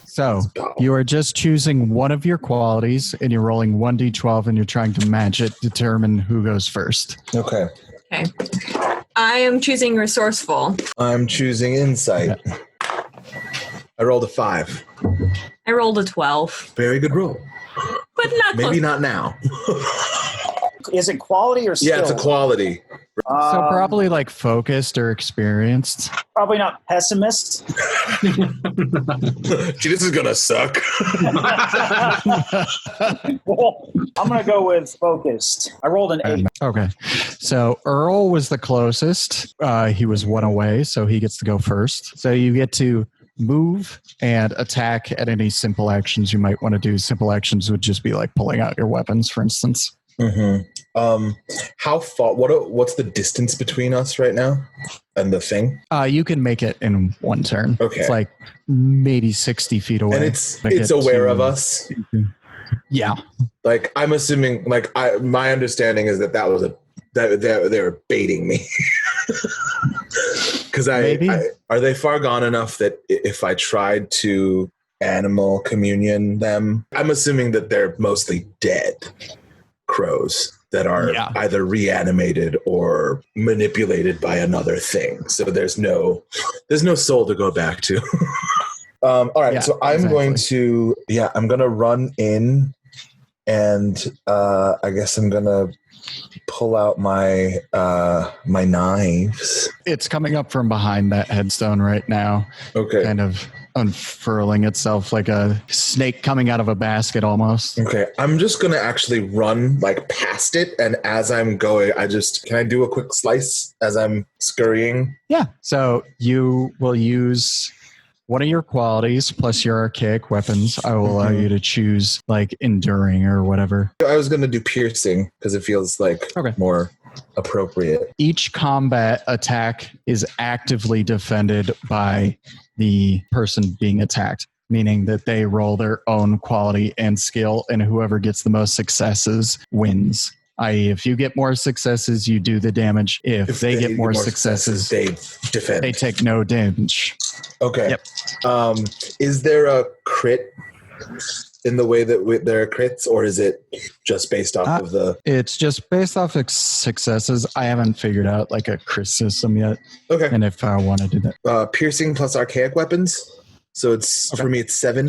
So you are just choosing one of your qualities and you're rolling 1d12 and you're trying to match it, determine who goes first. Okay. I am choosing resourceful. I'm choosing insight. Yeah. I rolled a 5. I rolled a 12. Very good roll. But not close. Maybe not now. Is it quality or skill? Yeah, it's a quality. So probably like focused or experienced. Probably not pessimist. Gee, this is going to suck. Well, I'm going to go with focused. I rolled an 8. Okay. So Earl was the closest. He was 1 away, so he gets to go first. So you get to move and attack at any simple actions you might want to do. Simple actions would just be like pulling out your weapons, for instance. How far? What's the distance between us right now and the thing? You can make it in one turn. Okay. It's like maybe 60 feet away. And it's aware of us. Yeah. Like I'm assuming. Like my understanding is that was that they were baiting me. Because are they far gone enough that if I tried to animal communion them, I'm assuming that they're mostly dead crows that are either reanimated or manipulated by another thing. So there's no soul to go back to. All right, so I'm going to run in, and I guess I'm gonna pull out my my knives. It's coming up from behind that headstone right now. Okay. Kind of unfurling itself like a snake coming out of a basket almost. Okay. I'm just going to actually run like past it. And as I'm going, can I do a quick slice as I'm scurrying? Yeah. So you will use one of your qualities plus your archaic weapons. I will allow you to choose like enduring or whatever. I was going to do piercing because it feels like more appropriate. Each combat attack is actively defended by the person being attacked, meaning that they roll their own quality and skill, and whoever gets the most successes wins. I.e., if you get more successes, you do the damage. If they get more successes, they defend. They take no damage. Okay. Yep. Is there a crit in the way that there are crits, or is it just based off of the... It's just based off of successes. I haven't figured out like a crit system yet. Okay. And if I want to do that. Piercing plus archaic weapons. So it's for me, it's 7.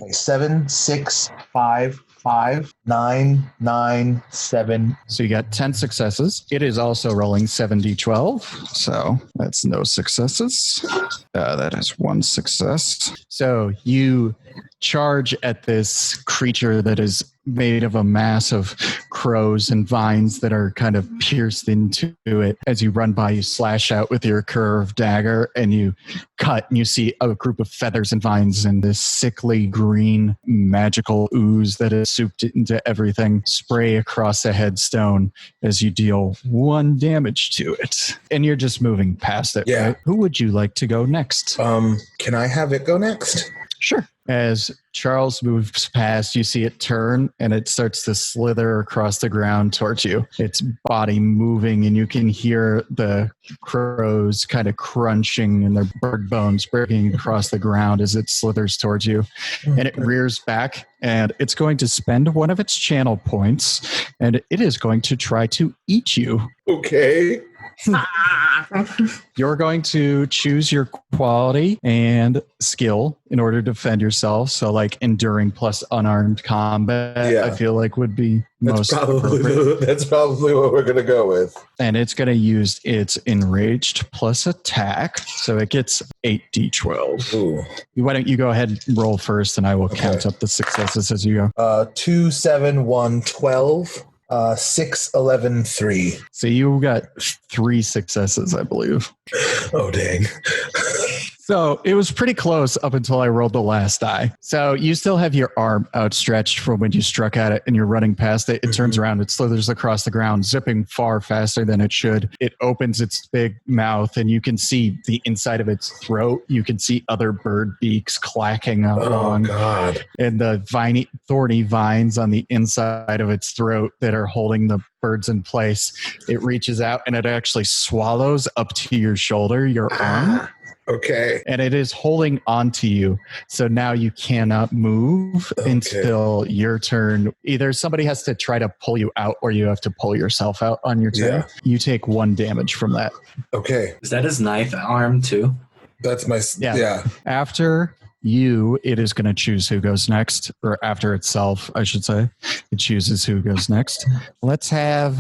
Okay, 7, 6, 5, 5, 9, 9, 7. So you got 10 successes. It is also rolling 7d12. So that's no successes. That is 1 success. So you charge at this creature that is made of a mass of crows and vines that are kind of pierced into it. As you run by, you slash out with your curved dagger and you cut, and you see a group of feathers and vines and this sickly green magical ooze that is souped into everything spray across a headstone as you deal 1 damage to it. And you're just moving past it. Yeah. Right? Who would you like to go next? Can I have it go next? Sure. As Charles moves past, you see it turn and it starts to slither across the ground towards you. Its body moving, and you can hear the crows kind of crunching and their bird bones breaking across the ground as it slithers towards you. And it rears back, and it's going to spend one of its channel points, and it is going to try to eat you. Okay. You're going to choose your quality and skill in order to defend yourself. So like enduring plus unarmed combat, I feel like would be most appropriate. That's probably what we're going to go with. And it's going to use its enraged plus attack. So it gets 8d12. Ooh. Why don't you go ahead and roll first, and I will count up the successes as you go. 2, 7, 1, 12. 6, 11, 3. So you got 3 successes, I believe. Oh, dang. So it was pretty close up until I rolled the last die. So you still have your arm outstretched from when you struck at it, and you're running past it. It turns around, it slithers across the ground, zipping far faster than it should. It opens its big mouth, and you can see the inside of its throat. You can see other bird beaks clacking along. Oh, God. And the thorny vines on the inside of its throat that are holding the birds in place. It reaches out, and it actually swallows up to your shoulder, your arm. Okay. And it is holding onto you. So now you cannot move until your turn. Either somebody has to try to pull you out, or you have to pull yourself out on your turn. Yeah. You take 1 damage from that. Okay. Is that his knife arm too? That's my... Yeah. After you, it is going to choose who goes next. Or after itself, I should say. It chooses who goes next. Let's have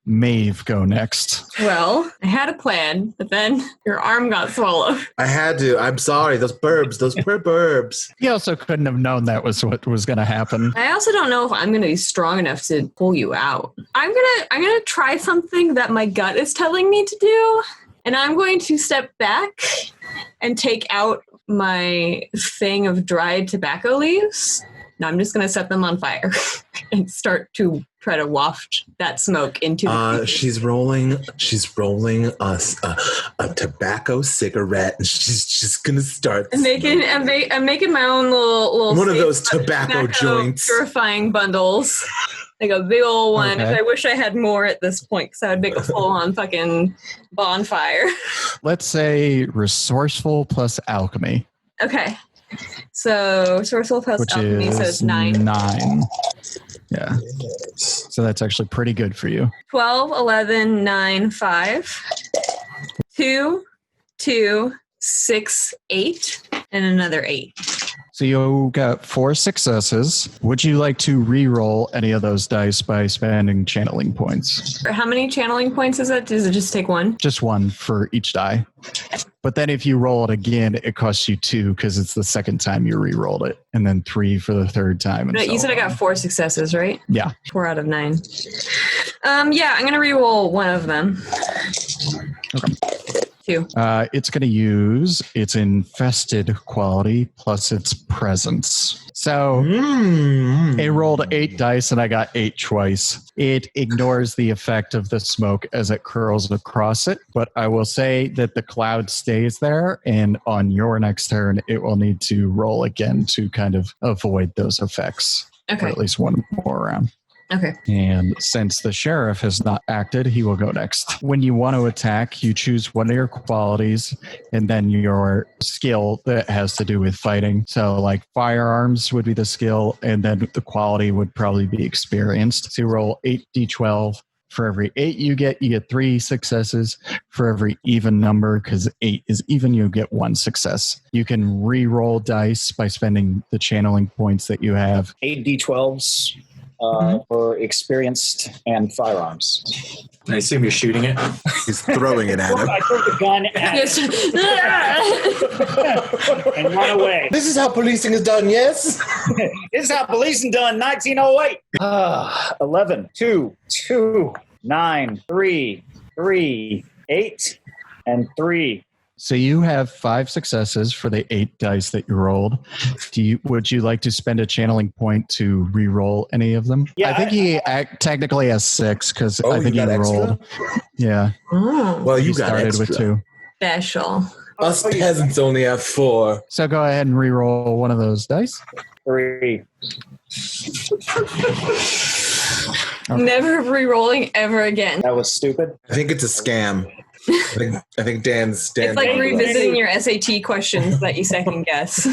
Maeve go next. Well, I had a plan, but then your arm got swallowed. I had to. I'm sorry. Those poor burbs. You also couldn't have known that was what was going to happen. I also don't know if I'm going to be strong enough to pull you out. I'm gonna try something that my gut is telling me to do, and I'm going to step back and take out my thing of dried tobacco leaves No, I'm just going to set them on fire and start to try to waft that smoke into the She's rolling us a tobacco cigarette, and she's just gonna start. I'm making my own little one of those tobacco joints, purifying bundles. Like a big old one. Okay. I wish I had more at this point because I would make a full-on fucking bonfire. Let's say resourceful plus alchemy. Okay. So resourceful plus Which alchemy, so it's 9. 9. Yeah. So that's actually pretty good for you. 12, 11, 9, 5. 2, 2, 6, 8, and another 8. So you got 4 successes. Would you like to re-roll any of those dice by spending channeling points? How many channeling points is it? Does it just take 1? Just 1 for each die. But then if you roll it again, it costs you 2 because it's the second time you re-rolled it, and then 3 for the third time. And You said I got 4 successes, right? Yeah. 4 out of 9. Yeah, I'm going to re-roll one of them. Okay. 2. It's going to use its infested quality plus its presence. So it rolled 8 dice and I got 8 twice. It ignores the effect of the smoke as it curls across it, but I will say that the cloud stays there, and on your next turn, it will need to roll again to kind of avoid those effects. Okay. For at least one more round. Okay. And since the sheriff has not acted, he will go next. When you want to attack, you choose one of your qualities and then your skill that has to do with fighting. So like firearms would be the skill, and then the quality would probably be experienced. So you roll 8d12. For every 8 you get 3 successes. For every even number, because 8 is even, you get 1 success. You can re-roll dice by spending the channeling points that you have. 8 D12s. For experienced and firearms. I assume you're shooting it. He's throwing it at him. I threw the gun at it and run away. This is how policing is done, yes? This is how policing done 1908. 11, 2, 2, 9, 3, 3, 8, and 3. So you have 5 successes for the 8 dice that you rolled. Would you like to spend a channeling point to re-roll any of them? Yeah, I think he technically has 6 because I think he rolled. Yeah. Well, you got started extra. with 2. Special. Us peasants only have 4. So go ahead and re-roll one of those dice. 3. Never re-rolling ever again. That was stupid. I think it's a scam. I think Dan's. It's like revisiting your SAT questions that you second guess.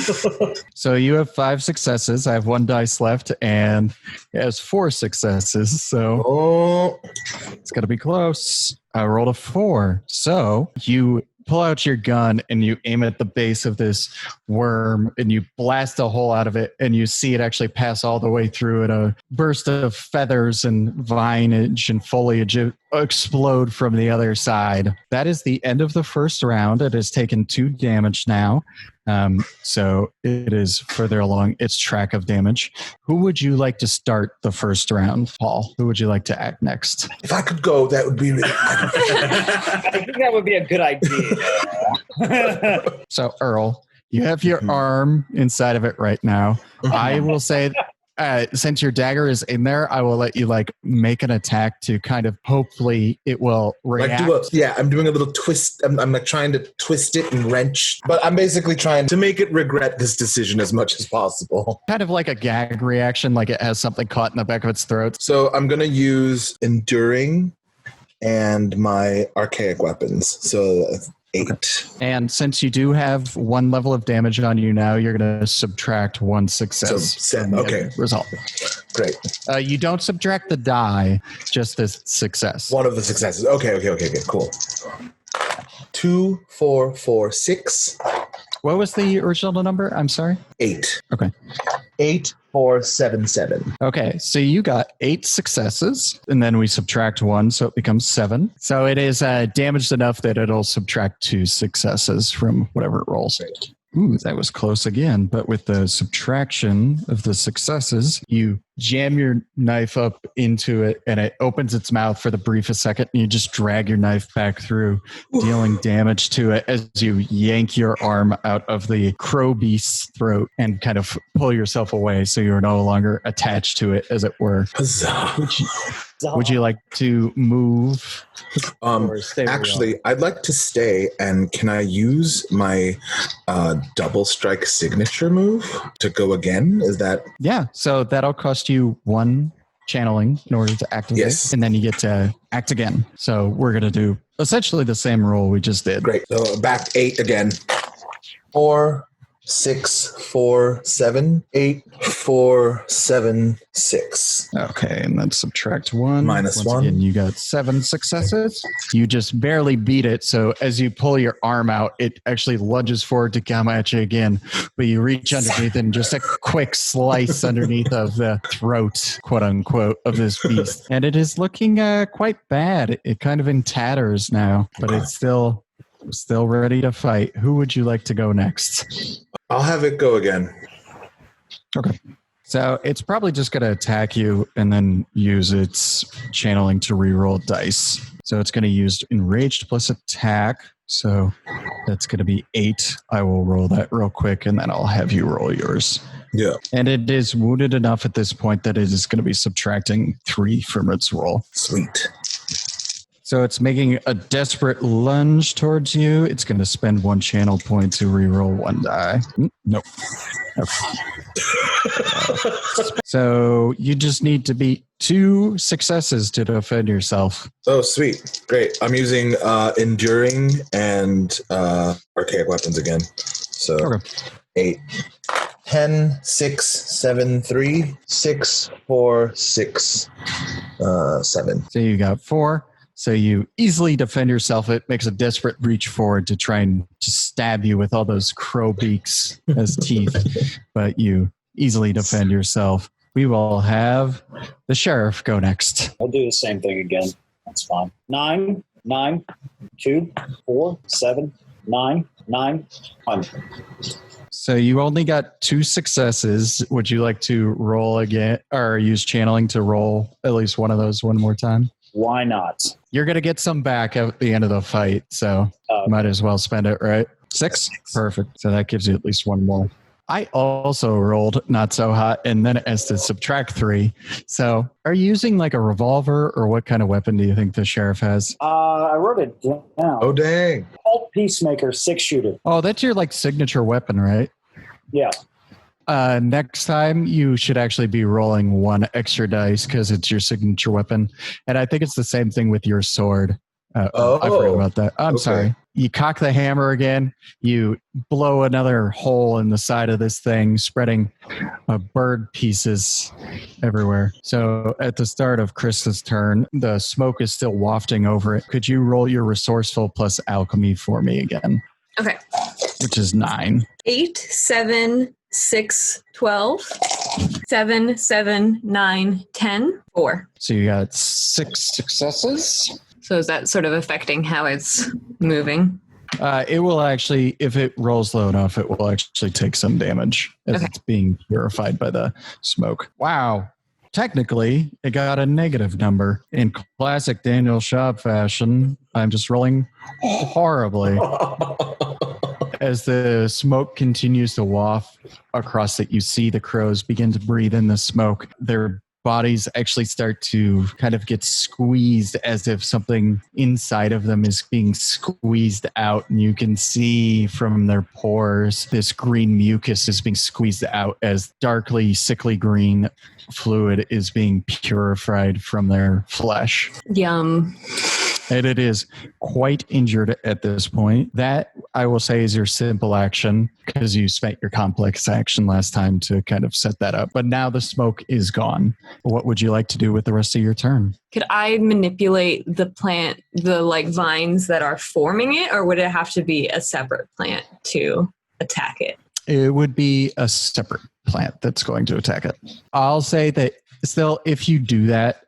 So you have 5 successes. I have 1 dice left, and it has 4 successes. So it's going to be close. I rolled a 4. So you pull out your gun and you aim at the base of this worm and you blast a hole out of it, and you see it actually pass all the way through, and a burst of feathers and vinage and foliage explode from the other side. That is the end of the first round. It has taken 2 damage now. So it is further along its track of damage. Who would you like to start the first round, Paul? Who would you like to act next? If I could go, that would be really I think that would be a good idea. So Earl, you have your arm inside of it right now. I will say, since your dagger is in there, I will let you make an attack to kind of hopefully it will react. I'm doing a little twist. I'm like trying to twist it and wrench, but I'm basically trying to make it regret this decision as much as possible. Kind of like a gag reaction, like it has something caught in the back of its throat. So I'm going to use enduring and my archaic weapons. So 8. Okay. And since you do have 1 level of damage on you now, you're going to subtract 1 success. So 7. Okay. Result. Great. You don't subtract the die, just the success. One of the successes. Okay. Cool. 2, 4, 4, 6. What was the original number? I'm sorry. 8. Okay. 8, 4, 7, 7. Okay, so you got 8 successes, and then we subtract 1, so it becomes 7. So it is damaged enough that it'll subtract 2 successes from whatever it rolls. Ooh, that was close again. But with the subtraction of the successes, you jam your knife up into it and it opens its mouth for the briefest second. And you just drag your knife back through, dealing damage to it as you yank your arm out of the crow beast's throat and kind of pull yourself away so you're no longer attached to it, as it were. Would you like to move? Actually, I'd like to stay, and can I use my double strike signature move to go again? Is that... Yeah, so that'll cost you 1 channeling in order to activate, yes. And then you get to act again. So we're going to do essentially the same roll we just did. Great. So back 8 again. 4, 6, 4, 7, 8, 4, 7, 6. Okay, and then subtract 1. Minus Once 1. Again, you got 7 successes. You just barely beat it. So as you pull your arm out, it actually lunges forward to come at you again. But you reach underneath and just a quick slice underneath of the throat, quote unquote, of this beast. And it is looking quite bad. It kind of in tatters now, but it's still ready to fight. Who would you like to go next? I'll have it go again. Okay. So it's probably just going to attack you and then use its channeling to reroll dice. So it's going to use enraged plus attack. So that's going to be 8. I will roll that real quick and then I'll have you roll yours. Yeah. And it is wounded enough at this point that it is going to be subtracting 3 from its roll. Sweet. So it's making a desperate lunge towards you. It's going to spend 1 channel point to reroll 1 die. Nope. Okay. So you just need to beat 2 successes to defend yourself. Oh, sweet. Great. I'm using Enduring and Archaic Weapons again. So Okay. 8. 10, 6, 7, 3, 6, 4, 6, 7. So you got 4. So you easily defend yourself. It makes a desperate reach forward to try and just stab you with all those crow beaks as teeth. But you easily defend yourself. We will have the sheriff go next. I'll do the same thing again. That's fine. 9, 9, 2, 4, 7, 9, 9, 1. So you only got 2 successes. Would you like to roll again or use channeling to roll at least one of those one more time? Why not? You're going to get some back at the end of the fight, so might as well spend it, right? 6? Perfect. So that gives you at least 1 more. I also rolled not so hot, and then it has to subtract 3. So are you using like a revolver, or what kind of weapon do you think the sheriff has? I wrote it down. Oh, dang. Alt Peacemaker 6-shooter. Oh, that's your like signature weapon, right? Yeah. Next time you should actually be rolling 1 extra dice because it's your signature weapon. And I think it's the same thing with your sword. I forgot about that. I'm sorry. You cock the hammer again. You blow another hole in the side of this thing, spreading bird pieces everywhere. So at the start of Krista's turn, the smoke is still wafting over it. Could you roll your resourceful plus alchemy for me again? Okay. Which is 9. 8, 7, 6, 12, 7, 7, 9, 10, 4. So you got 6 successes. So is that sort of affecting how it's moving? It will actually, if it rolls low enough, it will actually take some damage as it's being purified by the smoke. Wow. Technically, it got a negative number. In classic Daniel Schaub fashion, I'm just rolling horribly. As the smoke continues to waft across it, you see the crows begin to breathe in the smoke. Their bodies actually start to kind of get squeezed as if something inside of them is being squeezed out. And you can see from their pores, this green mucus is being squeezed out as darkly, sickly green fluid is being purified from their flesh. Yum. And it is quite injured at this point. That, I will say, is your simple action because you spent your complex action last time to kind of set that up. But now the smoke is gone. What would you like to do with the rest of your turn? Could I manipulate the plant, the like vines that are forming it, or would it have to be a separate plant to attack it? It would be a separate plant that's going to attack it. I'll say that still, if you do that,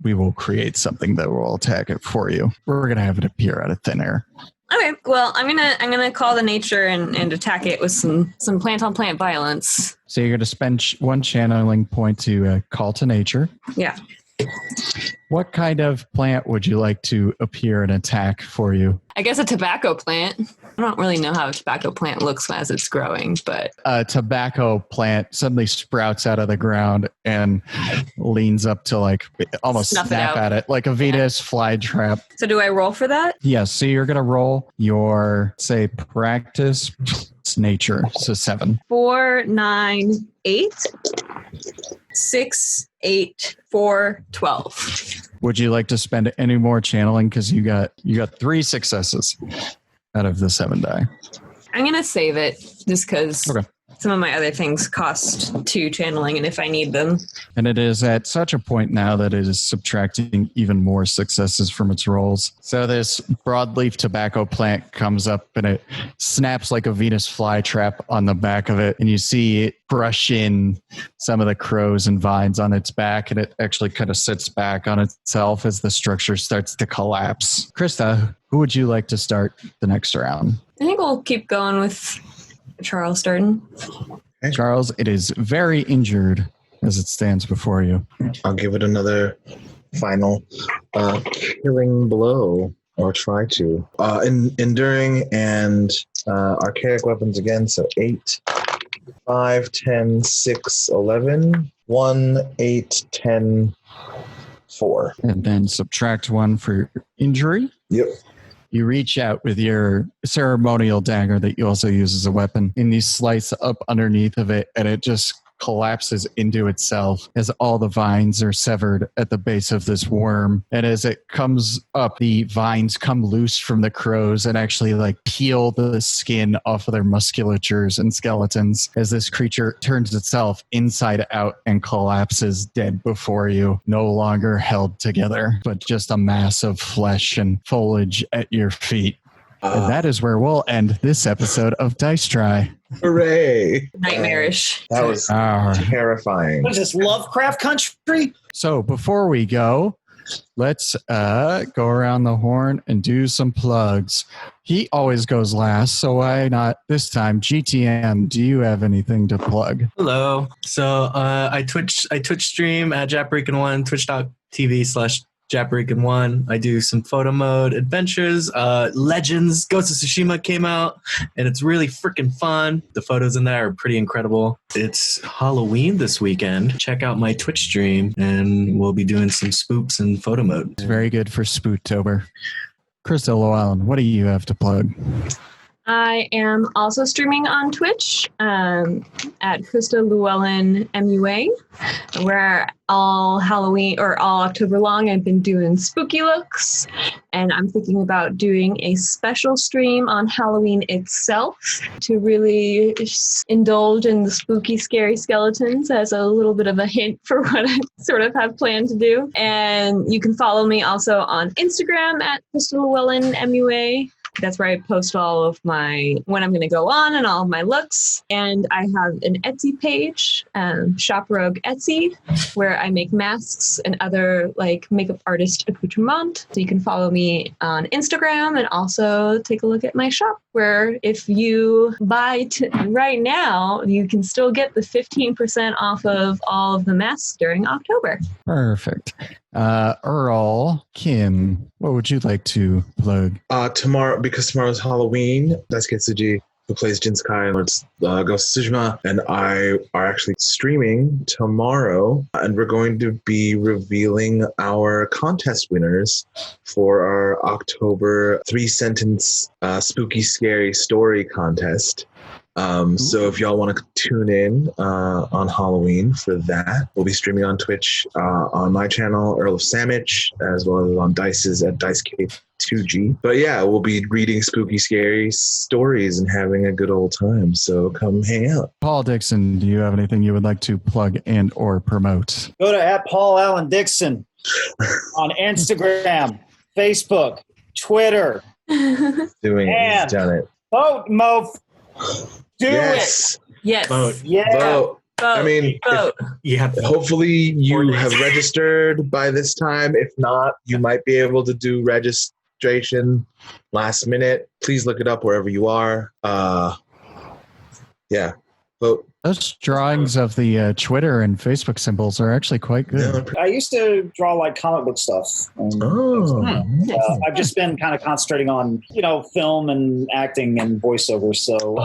we will create something that will attack it for you. We're going to have it appear out of thin air. Okay, well, I'm gonna call the nature and attack it with some plant on plant violence. So you're going to spend one channeling point to call to nature. Yeah. What kind of plant would you like to appear and attack for you? I guess a tobacco plant. I don't really know how a tobacco plant looks as it's growing, but a tobacco plant suddenly sprouts out of the ground and leans up to like almost snap at it like a Venus flytrap. So do I roll for that? Yes. So you're going to roll your, say, practice nature. So 7. 4, 9, 8, 6, 8, 4, 12. Would you like to spend any more channeling? Because you got 3 successes out of the 7 die. I'm going to save it just because some of my other things cost 2 channeling, and if I need them. And it is at such a point now that it is subtracting even more successes from its rolls. So this broadleaf tobacco plant comes up and it snaps like a Venus flytrap on the back of it. And you see it brush in some of the crows and vines on its back. And it actually kind of sits back on itself as the structure starts to collapse. Crista, who would you like to start the next round? I think we'll keep going with Charles starting. Charles, it is very injured as it stands before you. I'll give it another final killing blow, or try to. Enduring and archaic weapons again, so 8, 5, 10, 6, 11, 1, 8, 10, 4. And then subtract 1 for injury. Yep. You reach out with your ceremonial dagger that you also use as a weapon, and you slice up underneath of it, and it just collapses into itself as all the vines are severed at the base of this worm. And as it comes up, the vines come loose from the crows and actually like peel the skin off of their musculatures and skeletons as this creature turns itself inside out and collapses dead before you, no longer held together, but just a mass of flesh and foliage at your feet. And that is where we'll end this episode of Dice Try. Hooray! Nightmarish. That was terrifying. What is this, Lovecraft country? So before we go, let's go around the horn and do some plugs. He always goes last, so why not this time? GTM, do you have anything to plug? Hello. So I Twitch stream at JapRican1, twitch.tv/JapRican1. I do some photo mode adventures. Legends, Ghost of Tsushima came out, and it's really freaking fun. The photos in there are pretty incredible. It's Halloween this weekend. Check out my Twitch stream, and we'll be doing some spooks and photo mode. It's very good for Spooktober. Crista Llewellyn, what do you have to plug? I am also streaming on Twitch at Crista Llewellyn MUA, where all Halloween or all October long I've been doing spooky looks, and I'm thinking about doing a special stream on Halloween itself to really indulge in the spooky, scary skeletons as a little bit of a hint for what I sort of have planned to do. And you can follow me also on Instagram at Crista Llewellyn MUA. That's where I post all of my, when I'm going to go on and all of my looks. And I have an Etsy page, Shop Rogue Etsy, where I make masks and other like makeup artist accoutrement. So you can follow me on Instagram and also take a look at my shop, where if you buy right now, you can still get the 15% off of all of the masks during October. Perfect. Earl Kim, what would you like to plug? Tomorrow, because tomorrow's Halloween, Daisuke Tsuji, who plays Jinsakai and Lord's Ghost of Tsushima, and I are actually streaming tomorrow, and we're going to be revealing our contest winners for our October 3-sentence spooky scary story contest. So if y'all want to tune in on Halloween for that, we'll be streaming on Twitch on my channel, Earl of Sandwich, as well as on Dice's at DiceK2G. But yeah, we'll be reading spooky, scary stories and having a good old time. So come hang out. Paul Dixon, do you have anything you would like to plug and or promote? Go to @PaulAllenDixon on Instagram, Facebook, Twitter. He's done it. Vote, Mo. Do Yes. Vote. Yeah. Vote. Vote. I mean, hopefully you have registered by this time. If not, you might be able to do registration last minute. Please look it up wherever you are. Yeah, vote. Those drawings of the Twitter and Facebook symbols are actually quite good. I used to draw like comic book stuff. And, I've just been kind of concentrating on, film and acting and voiceover. So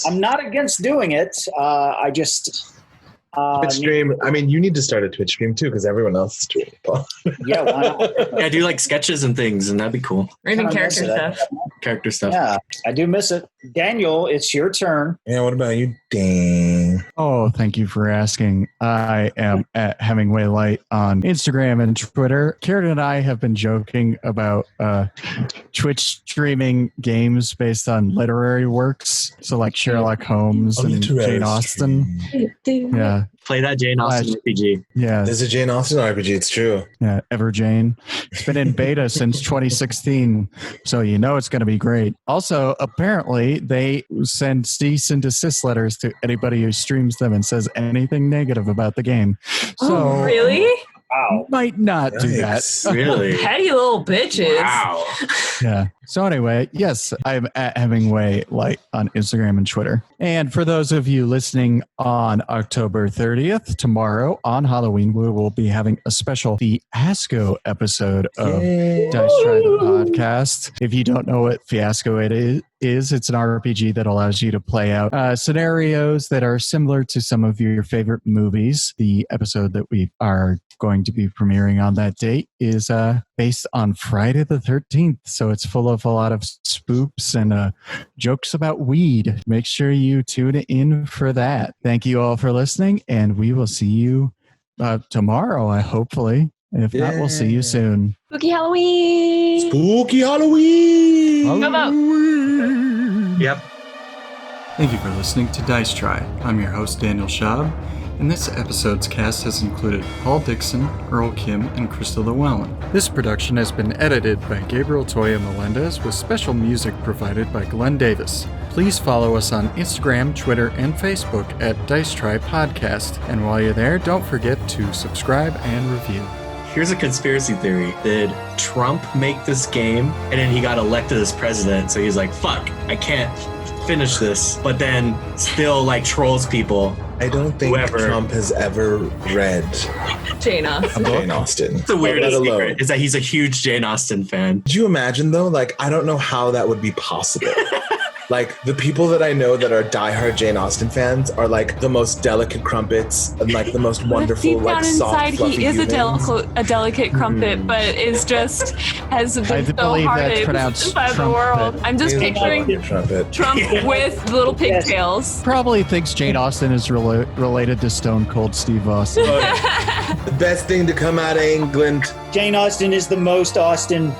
I'm not against doing it. I just... Twitch stream. I mean, you need to start a Twitch stream too, because everyone else is doing it. Yeah, why not? Yeah, do like sketches and things, and that'd be cool. Or even character stuff. Character stuff. Yeah, I do miss it. Daniel, it's your turn. Yeah, what about you, Dane? Oh, thank you for asking. I am at Hemingway Light on Instagram and Twitter. Karen and I have been joking about Twitch streaming games based on literary works. So like Sherlock Holmes and Jane Austen. Yeah. Play that Jane Austen RPG. Yeah. There's a Jane Austen RPG. It's true. Yeah. Ever Jane. It's been in beta since 2016. So it's going to be great. Also, apparently, they send cease and desist letters to anybody who streams them and says anything negative about the game. So really? Wow. Might not do that. Really? Petty little bitches. Wow. Yeah. So anyway, yes, I'm at Hemingway Light on Instagram and Twitter. And for those of you listening on October 30th, tomorrow on Halloween, we will be having a special Fiasco episode of Dice Try the Podcast. If you don't know what Fiasco it is, it's an RPG that allows you to play out scenarios that are similar to some of your favorite movies. The episode that we are going to be premiering on that date is based on Friday the 13th. So it's full of a lot of spoops and jokes about weed. Make sure you tune in for that. Thank you all for listening, and we will see you tomorrow, hopefully. If not, we'll see you soon. Spooky Halloween. Spooky Halloween. Come out. Yep. Thank you for listening to Dice Try. I'm your host, Daniel Schaub, and this episode's cast has included Paul Dixon, Earl Kim, and Crista Llewellyn. This production has been edited by Gabriel Toya Melendez with special music provided by Glenn Davis. Please follow us on Instagram, Twitter, and Facebook at Dice Try Podcast. And while you're there, don't forget to subscribe and review. Here's a conspiracy theory. Did Trump make this game and then he got elected as president? So he's like, fuck, I can't finish this. But then still trolls people. I don't think Trump has ever read Jane Austen. Jane Austen. The weirdest secret is that he's a huge Jane Austen fan. Could you imagine though? I don't know how that would be possible. The people that I know that are diehard Jane Austen fans are the most delicate crumpets and the most wonderful, deep down soft, inside, fluffy he is humans. a delicate crumpet, but is just has been so hearted by the world. I'm just picturing Trump with little pigtails. Probably thinks Jane Austen is related to Stone Cold Steve Austin. The best thing to come out of England. Jane Austen is the most Austen.